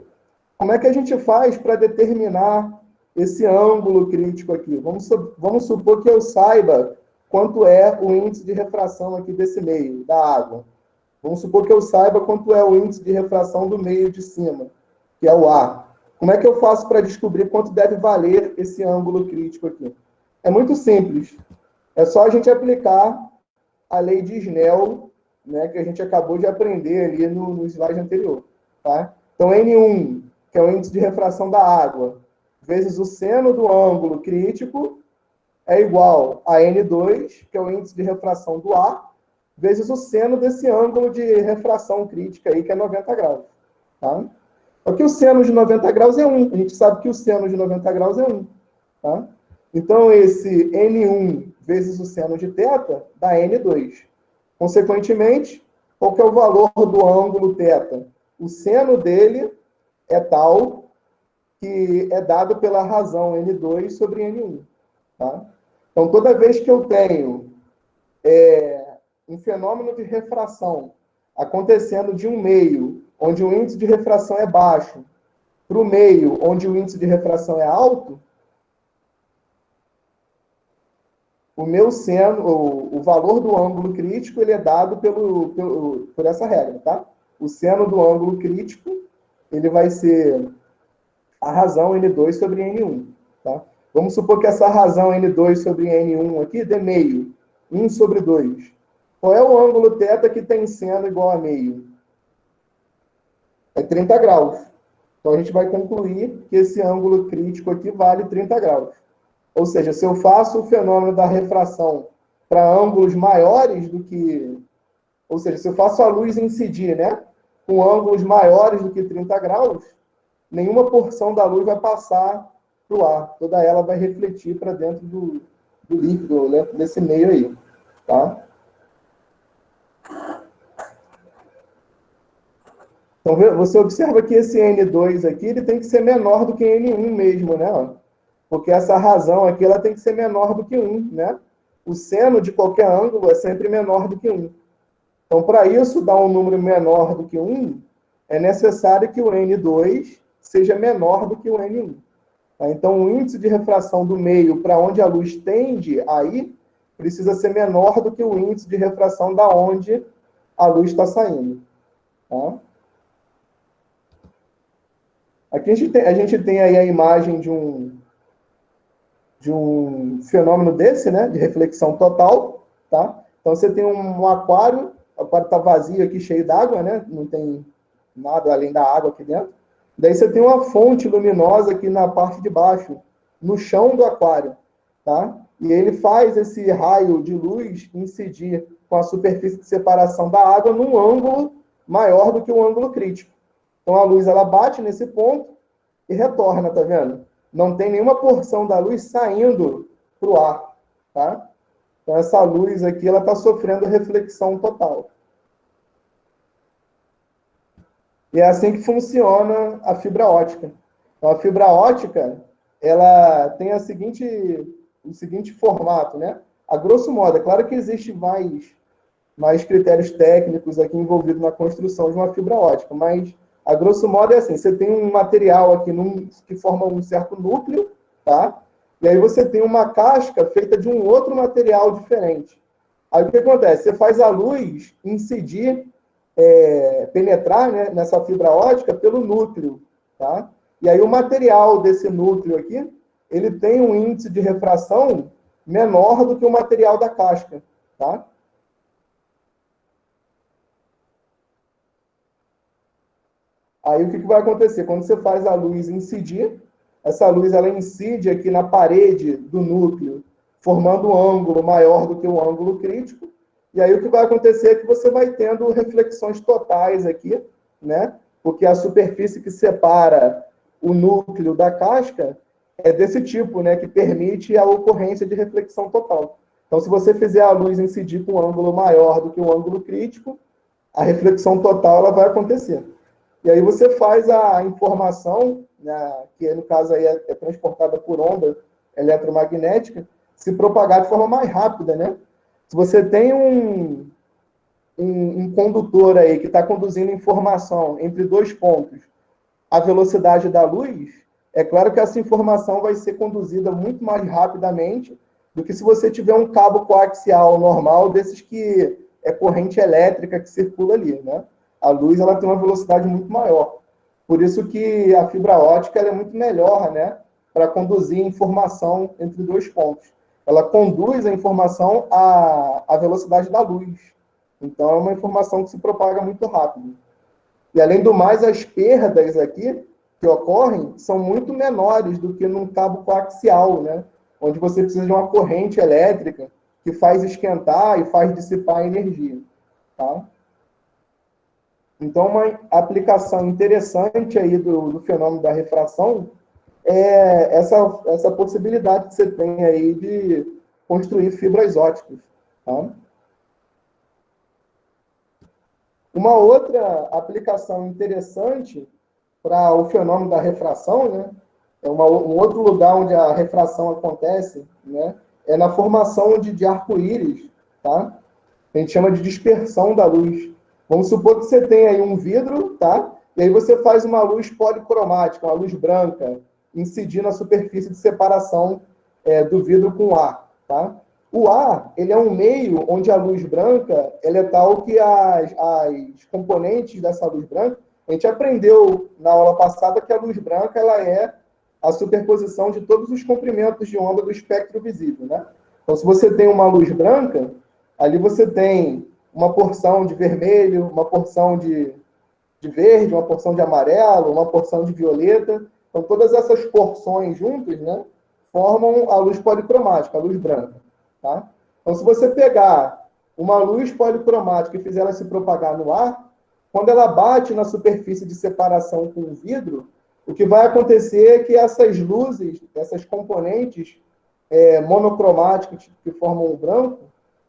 como é que a gente faz para determinar esse ângulo crítico aqui? Vamos supor que eu saiba quanto é o índice de refração aqui desse meio, da água. Vamos supor que eu saiba quanto é o índice de refração do meio de cima, que é o ar. Como é que eu faço para descobrir quanto deve valer esse ângulo crítico aqui? É muito simples. É só a gente aplicar a lei de Snell, né, que a gente acabou de aprender ali no slide anterior. Tá? Então, N1, que é o índice de refração da água, vezes o seno do ângulo crítico, é igual a N2, que é o índice de refração do ar, vezes o seno desse ângulo de refração crítica aí, que é 90 graus. Tá? Aqui o seno de 90 graus é 1. A gente sabe que o seno de 90 graus é 1. Tá? Então, esse N1 vezes o seno de θ dá N2. Consequentemente, qual que é o valor do ângulo θ? O seno dele é tal que é dado pela razão N2 sobre N1. Tá? Então, toda vez que eu tenho um fenômeno de refração acontecendo de um meio onde o índice de refração é baixo para o meio onde o índice de refração é alto, o meu seno, o valor do ângulo crítico, ele é dado por essa regra, tá? O seno do ângulo crítico, ele vai ser a razão N2 sobre N1, tá? Vamos supor que essa razão N2 sobre N1 aqui dê meio, 1 sobre 2. Qual é o ângulo θ que tem seno igual a meio? É 30 graus. Então, a gente vai concluir que esse ângulo crítico aqui vale 30 graus. Ou seja, se eu faço o fenômeno da refração para ângulos maiores do que... Ou seja, se eu faço a luz incidir, né, com ângulos maiores do que 30 graus, nenhuma porção da luz vai passar para o ar. Toda ela vai refletir para dentro do líquido, né, desse meio aí. Tá? Então, você observa que esse N2 aqui ele tem que ser menor do que N1 mesmo, né? Porque essa razão aqui ela tem que ser menor do que 1, né? O seno de qualquer ângulo é sempre menor do que 1. Então, para isso dar um número menor do que 1, é necessário que o N2 seja menor do que o N1. Tá? Então, o índice de refração do meio para onde a luz tende a ir precisa ser menor do que o índice de refração da onde a luz está saindo. Tá? Aqui a gente tem aí a imagem de um fenômeno desse, né, de reflexão total, tá? Então, você tem um aquário, o aquário está vazio aqui, cheio d'água, né? Não tem nada além da água aqui dentro. Daí você tem uma fonte luminosa aqui na parte de baixo, no chão do aquário, tá? e ele faz esse raio de luz incidir com a superfície de separação da água num ângulo maior do que o ângulo crítico. Então a luz ela bate nesse ponto e retorna, tá vendo? Não tem nenhuma porção da luz saindo para o ar, tá? Então essa luz aqui ela está sofrendo reflexão total. E é assim que funciona a fibra ótica. Então, a fibra ótica ela tem o seguinte formato, né? A grosso modo, é claro que existe mais critérios técnicos aqui envolvidos na construção de uma fibra ótica, mas a grosso modo é assim, você tem um material aqui que forma um certo núcleo, tá? E aí você tem uma casca feita de um outro material diferente. Aí o que acontece? Você faz a luz incidir, penetrar, né, nessa fibra ótica pelo núcleo, tá? E aí o material desse núcleo aqui, ele tem um índice de refração menor do que o material da casca, tá? Aí o que vai acontecer? Quando você faz a luz incidir, essa luz ela incide aqui na parede do núcleo, formando um ângulo maior do que o ângulo crítico, e aí o que vai acontecer é que você vai tendo reflexões totais aqui, né? Porque a superfície que separa o núcleo da casca é desse tipo, né? Que permite a ocorrência de reflexão total. Então, se você fizer a luz incidir com um ângulo maior do que o ângulo crítico, a reflexão total ela vai acontecer. E aí você faz a informação, né, que no caso aí é transportada por onda eletromagnética, se propagar de forma mais rápida, né? Se você tem um condutor aí que está conduzindo informação entre dois pontos, a velocidade da luz, é claro que essa informação vai ser conduzida muito mais rapidamente do que se você tiver um cabo coaxial normal, desses que é corrente elétrica que circula ali, né? A luz ela tem uma velocidade muito maior. Por isso que a fibra ótica ela é muito melhor, né, para conduzir informação entre dois pontos. Ela conduz a informação à velocidade da luz. Então, é uma informação que se propaga muito rápido. E, além do mais, as perdas aqui que ocorrem são muito menores do que num cabo coaxial, né, onde você precisa de uma corrente elétrica que faz esquentar e faz dissipar a energia. Tá? Então, uma aplicação interessante aí do fenômeno da refração é essa possibilidade que você tem aí de construir fibras óticas. Tá? Uma outra aplicação interessante para o fenômeno da refração, né, um outro lugar onde a refração acontece, né, é na formação de arco-íris, tá? A gente chama de dispersão da luz. Vamos supor que você tem aí um vidro, tá? E aí você faz uma luz policromática, uma luz branca, incidir na superfície de separação do vidro com o ar, tá? O ar, ele é um meio onde a luz branca, ela é tal que as componentes dessa luz branca, a gente aprendeu na aula passada que a luz branca, ela é a superposição de todos os comprimentos de onda do espectro visível, né? Então, se você tem uma luz branca, ali você tem uma porção de vermelho, uma porção de verde, uma porção de amarelo, uma porção de violeta. Então, todas essas porções juntas, né, formam a luz policromática, a luz branca. Tá? Então, se você pegar uma luz policromática e fizer ela se propagar no ar, quando ela bate na superfície de separação com o vidro, o que vai acontecer é que essas luzes, essas componentes monocromáticas que formam o branco,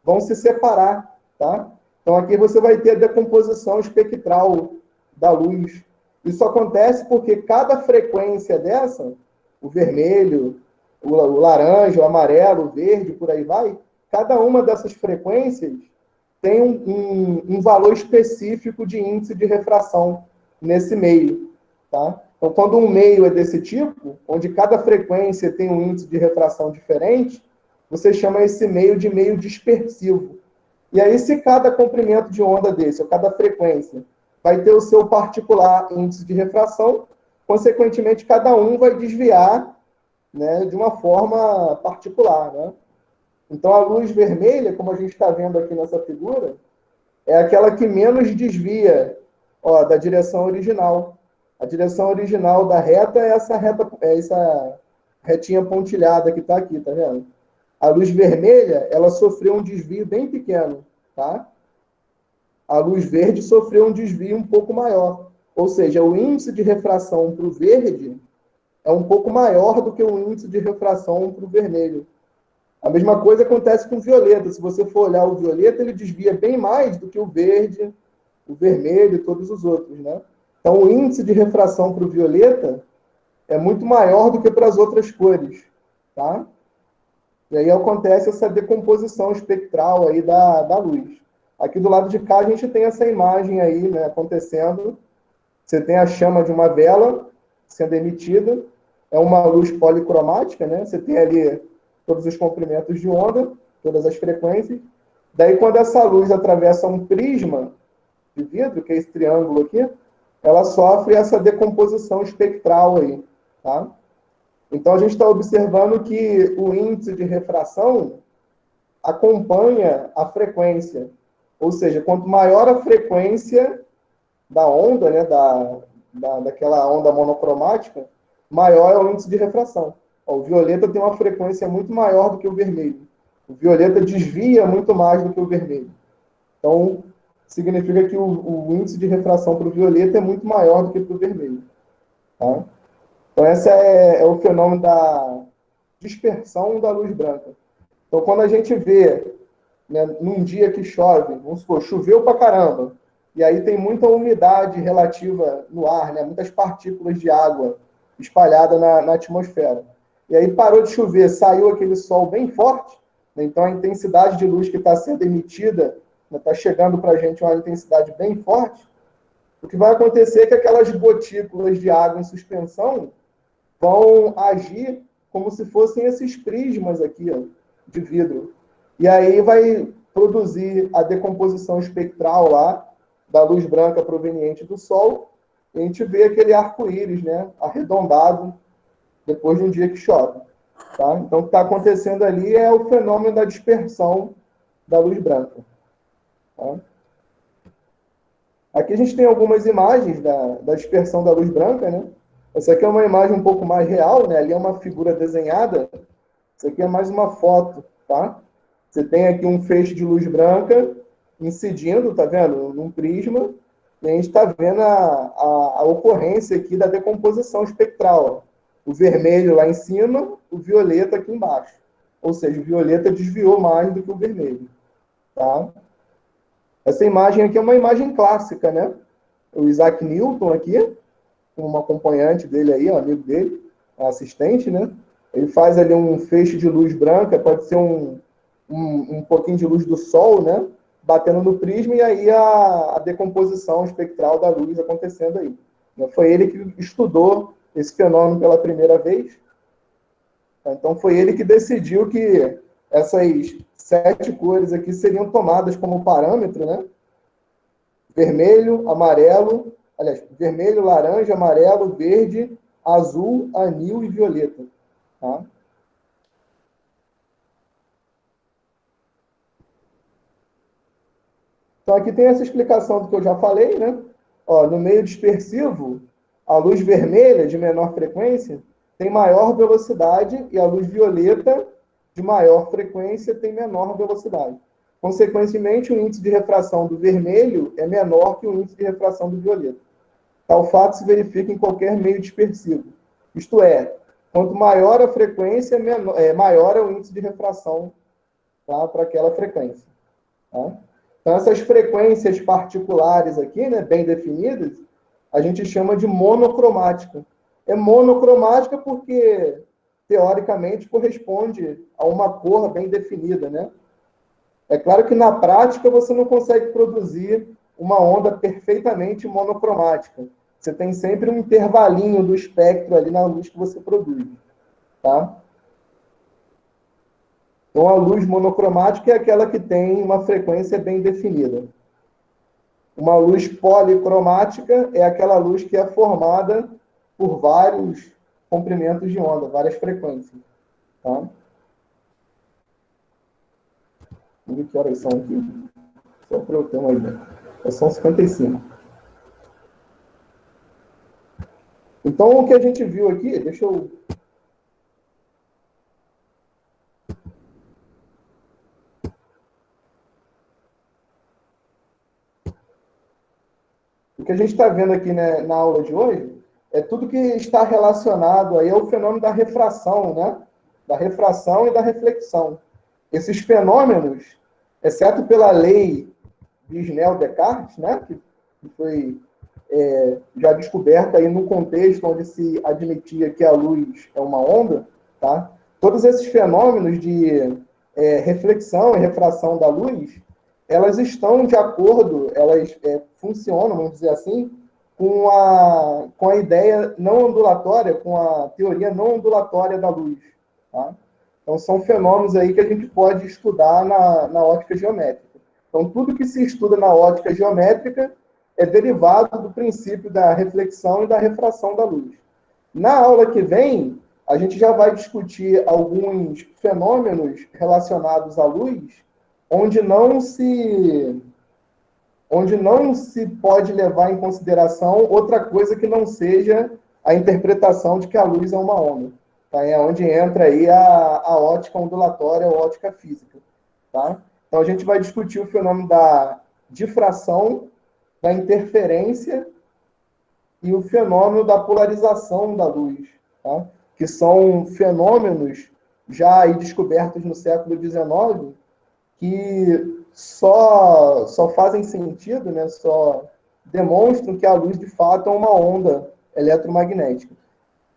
vão se separar, tá? Então, aqui você vai ter a decomposição espectral da luz. Isso acontece porque cada frequência dessa, o vermelho, o laranja, o amarelo, o verde, por aí vai, cada uma dessas frequências tem um valor específico de índice de refração nesse meio, tá? Então, quando um meio é desse tipo, onde cada frequência tem um índice de refração diferente, você chama esse meio de meio dispersivo. E aí, se cada comprimento de onda desse, ou cada frequência, vai ter o seu particular índice de refração, consequentemente, cada um vai desviar, né, de uma forma particular. Né? Então, a luz vermelha, como a gente está vendo aqui nessa figura, é aquela que menos desvia da direção original. A direção original da reta é essa retinha pontilhada que está aqui, tá vendo? A luz vermelha, ela sofreu um desvio bem pequeno, tá? A luz verde sofreu um desvio um pouco maior. Ou seja, o índice de refração para o verde é um pouco maior do que o índice de refração para o vermelho. A mesma coisa acontece com o violeta. Se você for olhar o violeta, ele desvia bem mais do que o verde, o vermelho e todos os outros, né? Então, o índice de refração para o violeta é muito maior do que para as outras cores, tá? E aí acontece essa decomposição espectral aí da luz. Aqui do lado de cá a gente tem essa imagem aí, né, acontecendo. Você tem a chama de uma vela sendo emitida, é uma luz policromática, né? Você tem ali todos os comprimentos de onda, todas as frequências. Daí, quando essa luz atravessa um prisma de vidro, que é esse triângulo aqui, ela sofre essa decomposição espectral aí, tá? Então, a gente está observando que o índice de refração acompanha a frequência. Ou seja, quanto maior a frequência da onda, né, daquela onda monocromática, maior é o índice de refração. O violeta tem uma frequência muito maior do que o vermelho. O violeta desvia muito mais do que o vermelho. Então, significa que o índice de refração para o violeta é muito maior do que para o vermelho. Tá? Então, esse é o fenômeno da dispersão da luz branca. Então, quando a gente vê, né, num dia que chove, vamos supor, choveu pra caramba, e aí tem muita umidade relativa no ar, né, muitas partículas de água espalhadas na atmosfera. E aí parou de chover, saiu aquele sol bem forte, né, então a intensidade de luz que está sendo emitida, está chegando para a gente uma intensidade bem forte, o que vai acontecer é que aquelas gotículas de água em suspensão vão agir como se fossem esses prismas aqui, ó, de vidro. E aí vai produzir a decomposição espectral lá da luz branca proveniente do Sol, e a gente vê aquele arco-íris, né, arredondado depois de um dia que chove. Tá? Então, o que está acontecendo ali é o fenômeno da dispersão da luz branca. Tá? Aqui a gente tem algumas imagens da dispersão da luz branca, né? Essa aqui é uma imagem um pouco mais real, né? Ali é uma figura desenhada. Isso aqui é mais uma foto, tá? Você tem aqui um feixe de luz branca incidindo, tá vendo? Num prisma. E a gente está vendo a ocorrência aqui da decomposição espectral. O vermelho lá em cima, o violeta aqui embaixo. Ou seja, o violeta desviou mais do que o vermelho, tá? Essa imagem aqui é uma imagem clássica, né? O Isaac Newton aqui, um acompanhante dele aí, um amigo dele, um assistente, né? Ele faz ali um feixe de luz branca, pode ser um pouquinho de luz do sol, né? Batendo no prisma e aí a decomposição espectral da luz acontecendo aí. Foi ele que estudou esse fenômeno pela primeira vez. Então foi ele que decidiu que essas 7 cores aqui seriam tomadas como parâmetro, né? Vermelho, amarelo, aliás, vermelho, laranja, amarelo, verde, azul, anil e violeta. Tá? Então aqui tem essa explicação do que eu já falei, né? Ó, no meio dispersivo, a luz vermelha de menor frequência tem maior velocidade e a luz violeta de maior frequência tem menor velocidade. Consequentemente, o índice de refração do vermelho é menor que o índice de refração do violeta. Tal fato se verifica em qualquer meio dispersivo. Isto é, quanto maior a frequência, maior é o índice de refração, tá, para aquela frequência. Tá? Então, essas frequências particulares aqui, né, bem definidas, a gente chama de monocromática. É monocromática porque, teoricamente, corresponde a uma cor bem definida, né? É claro que, na prática, você não consegue produzir uma onda perfeitamente monocromática. Você tem sempre um intervalinho do espectro ali na luz que você produz. Tá? Então, a luz monocromática é aquela que tem uma frequência bem definida. Uma luz policromática é aquela luz que é formada por vários comprimentos de onda, várias frequências. Tá? Vamos ver que horas são aqui. Só para eu ter uma ideia. São 55. Então, o que a gente viu aqui, deixa eu... que a gente está vendo aqui, né, na aula de hoje é tudo que está relacionado aí ao fenômeno da refração, né? Da refração e da reflexão. Esses fenômenos, exceto pela lei de Snell-Descartes, né, que foi já descoberta aí num contexto onde se admitia que a luz é uma onda, tá? Todos esses fenômenos de reflexão e refração da luz, elas estão de acordo, elas funcionam, vamos dizer assim, com a ideia não ondulatória, com a teoria não ondulatória da luz, tá? Então, são fenômenos aí que a gente pode estudar na ótica geométrica. Então, tudo que se estuda na ótica geométrica é derivado do princípio da reflexão e da refração da luz. Na aula que vem, a gente já vai discutir alguns fenômenos relacionados à luz, onde não se pode levar em consideração outra coisa que não seja a interpretação de que a luz é uma onda. Tá? É onde entra aí a ótica ondulatória, a ótica física. Tá? Então, a gente vai discutir o fenômeno da difração, da interferência e o fenômeno da polarização da luz, tá? Que são fenômenos já aí descobertos no século XIX que só fazem sentido, né? Só demonstram que a luz, de fato, é uma onda eletromagnética.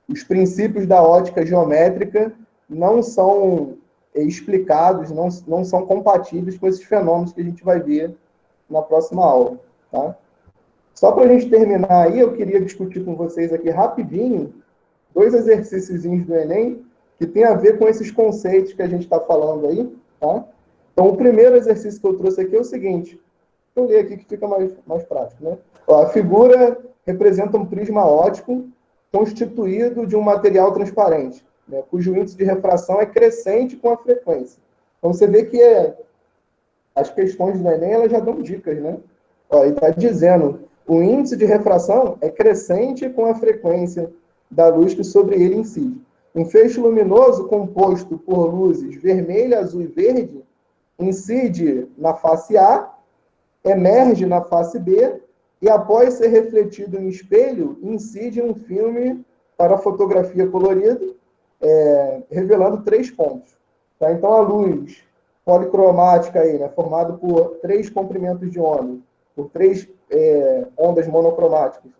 Os princípios da ótica geométrica não são explicados, não são compatíveis com esses fenômenos que a gente vai ver na próxima aula. Tá? Só para a gente terminar aí, eu queria discutir com vocês aqui rapidinho 2 exercícios do Enem que tem a ver com esses conceitos que a gente está falando aí. Tá? Então, o primeiro exercício que eu trouxe aqui é o seguinte. Eu ler aqui que fica mais prático. Né? Ó, a figura representa um prisma óptico constituído de um material transparente, né, cujo índice de refração é crescente com a frequência. Então, você vê que as questões do Enem elas já dão dicas, né? Ó, ele está dizendo, o índice de refração é crescente com a frequência da luz que sobre ele incide. Um feixe luminoso composto por luzes vermelha, azul e verde incide na face A, emerge na face B e, após ser refletido em espelho, incide em um filme para fotografia colorida, revelando 3 pontos. Tá? Então, a luz policromática aí, né, formada por 3 comprimentos de onda, por 3 ondas monocromáticas,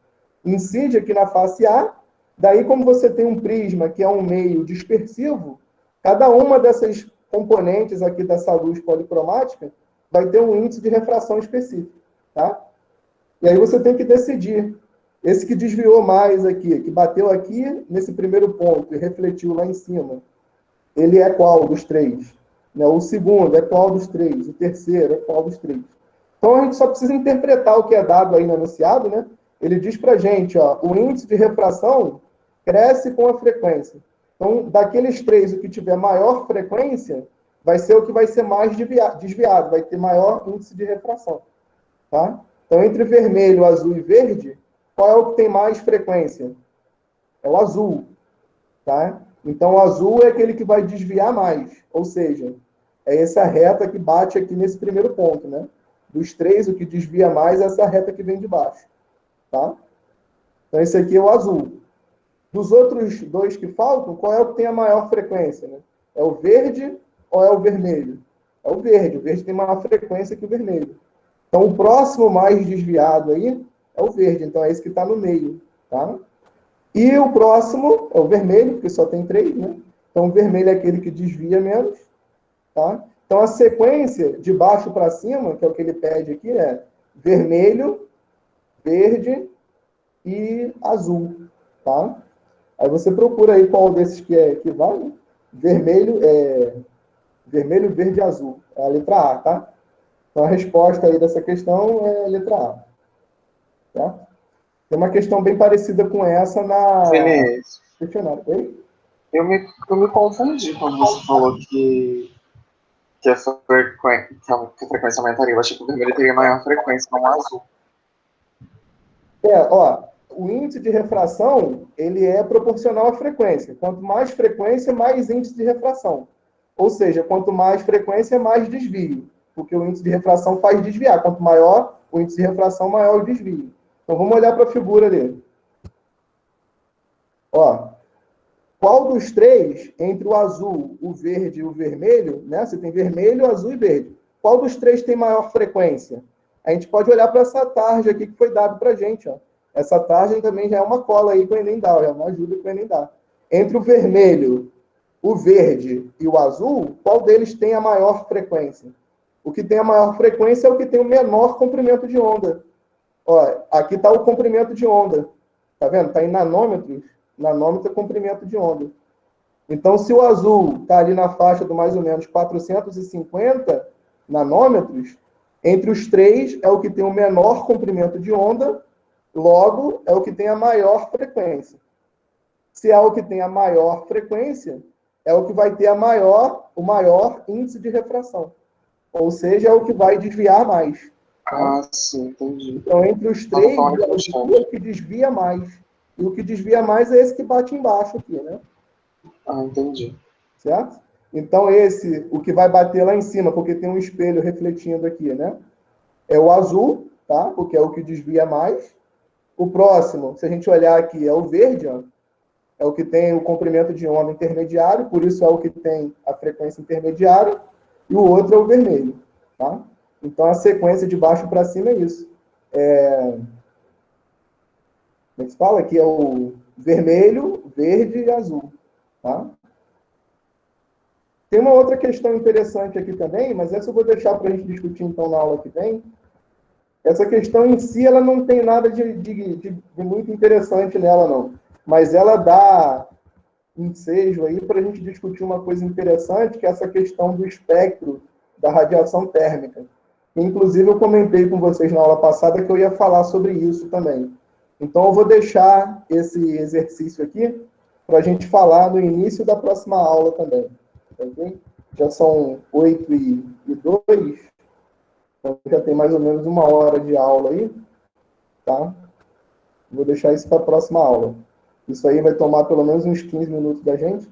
incide aqui na face A. Daí, como você tem um prisma que é um meio dispersivo, cada uma dessas componentes aqui dessa luz policromática vai ter um índice de refração específico. Tá? E aí você tem que decidir. Esse que desviou mais aqui, que bateu aqui nesse primeiro ponto e refletiu lá em cima, ele é qual dos 3? Né? O segundo é qual dos 3? O terceiro é qual dos 3? Então, a gente só precisa interpretar o que é dado aí no enunciado, né? Ele diz para a gente, ó, o índice de refração cresce com a frequência. Então, daqueles 3, o que tiver maior frequência, vai ser o que vai ser mais desviado, vai ter maior índice de refração. Tá? Então, entre vermelho, azul e verde, qual é o que tem mais frequência? É o azul. Tá? Então, o azul é aquele que vai desviar mais. Ou seja, é essa reta que bate aqui nesse primeiro ponto. Né? Dos 3, o que desvia mais é essa reta que vem de baixo. Tá? Então, esse aqui é o azul. Dos outros 2 que faltam, qual é o que tem a maior frequência? Né? É o verde ou é o vermelho? É o verde. O verde tem maior frequência que o vermelho. Então, o próximo mais desviado aí é o verde. Então, é esse que está no meio. Tá? E o próximo é o vermelho, porque só tem 3, né? Então, o vermelho é aquele que desvia menos. Tá? Então, a sequência de baixo para cima, que é o que ele pede aqui, é vermelho, verde e azul. Tá? Aí você procura aí qual desses que vai. Né? Vermelho, verde e azul. É a letra A, tá? Então, a resposta aí dessa questão é a letra A. Tá? Tem uma questão bem parecida com essa na Vinícius, questionário. Oi? eu me confundi quando você falou que que a frequência aumentaria. Eu achei que o vermelho teria maior frequência, não o azul. Ó, o índice de refração, ele é proporcional à frequência. Quanto mais frequência, mais índice de refração. Ou seja, quanto mais frequência, mais desvio. Porque o índice de refração faz desviar. Quanto maior o índice de refração, maior o desvio. Então, vamos olhar para a figura ali. Ó, qual dos três, entre o azul, o verde e o vermelho, né? Você tem vermelho, azul e verde. Qual dos três tem maior frequência? A gente pode olhar para essa tarja aqui que foi dado para a gente. Ó. Essa tarja também já é uma cola aí que o Enem dá, é uma ajuda que o Enem dá. Entre o vermelho, o verde e o azul, qual deles tem a maior frequência? O que tem a maior frequência é o que tem o menor comprimento de onda. Ó, aqui está o comprimento de onda. Tá vendo? Está em nanômetros. Nanômetro é comprimento de onda. Então, se o azul está ali na faixa do mais ou menos 450 nanômetros, entre os três é o que tem o menor comprimento de onda, logo é o que tem a maior frequência. Se é o que tem a maior frequência, é o que vai ter o maior índice de refração. Ou seja, é o que vai desviar mais. Tá? Ah, sim, entendi. Então, entre os três, é o que desvia mais. E o que desvia mais é esse que bate embaixo aqui, né? Ah, entendi. Certo? Então, esse, o que vai bater lá em cima, porque tem um espelho refletindo aqui, né? É o azul, tá? Porque é o que desvia mais. O próximo, se a gente olhar aqui, é o verde, ó. É o que tem o comprimento de onda intermediário, por isso é o que tem a frequência intermediária. E o outro é o vermelho, tá? Então, a sequência de baixo para cima é isso. Como é que se fala? Aqui é o vermelho, verde e azul, tá? Tem uma outra questão interessante aqui também, mas essa eu vou deixar para a gente discutir então na aula que vem. Essa questão em si, ela não tem nada de muito interessante nela, não. Mas ela dá ensejo aí para a gente discutir uma coisa interessante, que é essa questão do espectro da radiação térmica. Inclusive, eu comentei com vocês na aula passada que eu ia falar sobre isso também. Então, eu vou deixar esse exercício aqui para a gente falar no início da próxima aula também. Okay? Já são 8h02, então já tem mais ou menos 1 hora de aula aí, tá? Vou deixar isso para a próxima aula. Isso aí vai tomar pelo menos uns 15 minutos da gente.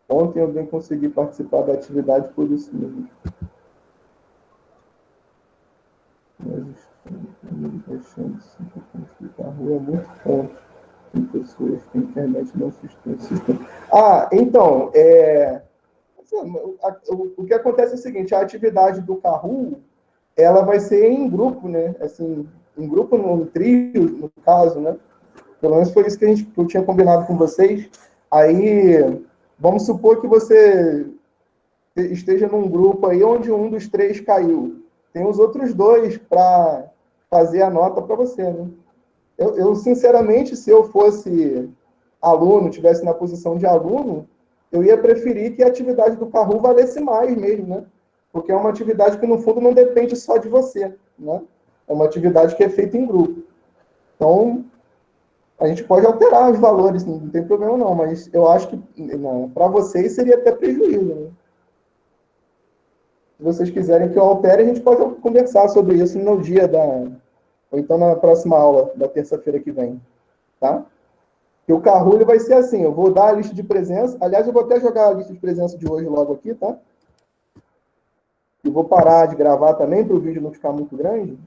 Ontem eu nem consegui participar da atividade por isso mesmo. A rua é muito forte. Tem pessoas que a internet não sustenta. Ah, então, o que acontece é o seguinte, a atividade do Kahoot, ela vai ser em grupo, né? Assim, em grupo, no trio, no caso, né? Pelo menos foi isso que eu tinha combinado com vocês. Aí, vamos supor que você esteja num grupo aí onde um dos três caiu. Tem os outros dois para fazer a nota para você, né? Eu, sinceramente, se eu fosse aluno, tivesse na posição de aluno, eu ia preferir que a atividade do Kahoot valesse mais mesmo, né? Porque é uma atividade que, no fundo, não depende só de você, né? É uma atividade que é feita em grupo. Então, a gente pode alterar os valores, não tem problema não, mas eu acho que para vocês seria até prejuízo, né? Se vocês quiserem que eu altere, a gente pode conversar sobre isso no dia ou então na próxima aula da terça-feira que vem, tá? E o Kahoot vai ser assim, eu vou dar a lista de presença, aliás, eu vou até jogar a lista de presença de hoje logo aqui, tá? E vou parar de gravar também, para o vídeo não ficar muito grande.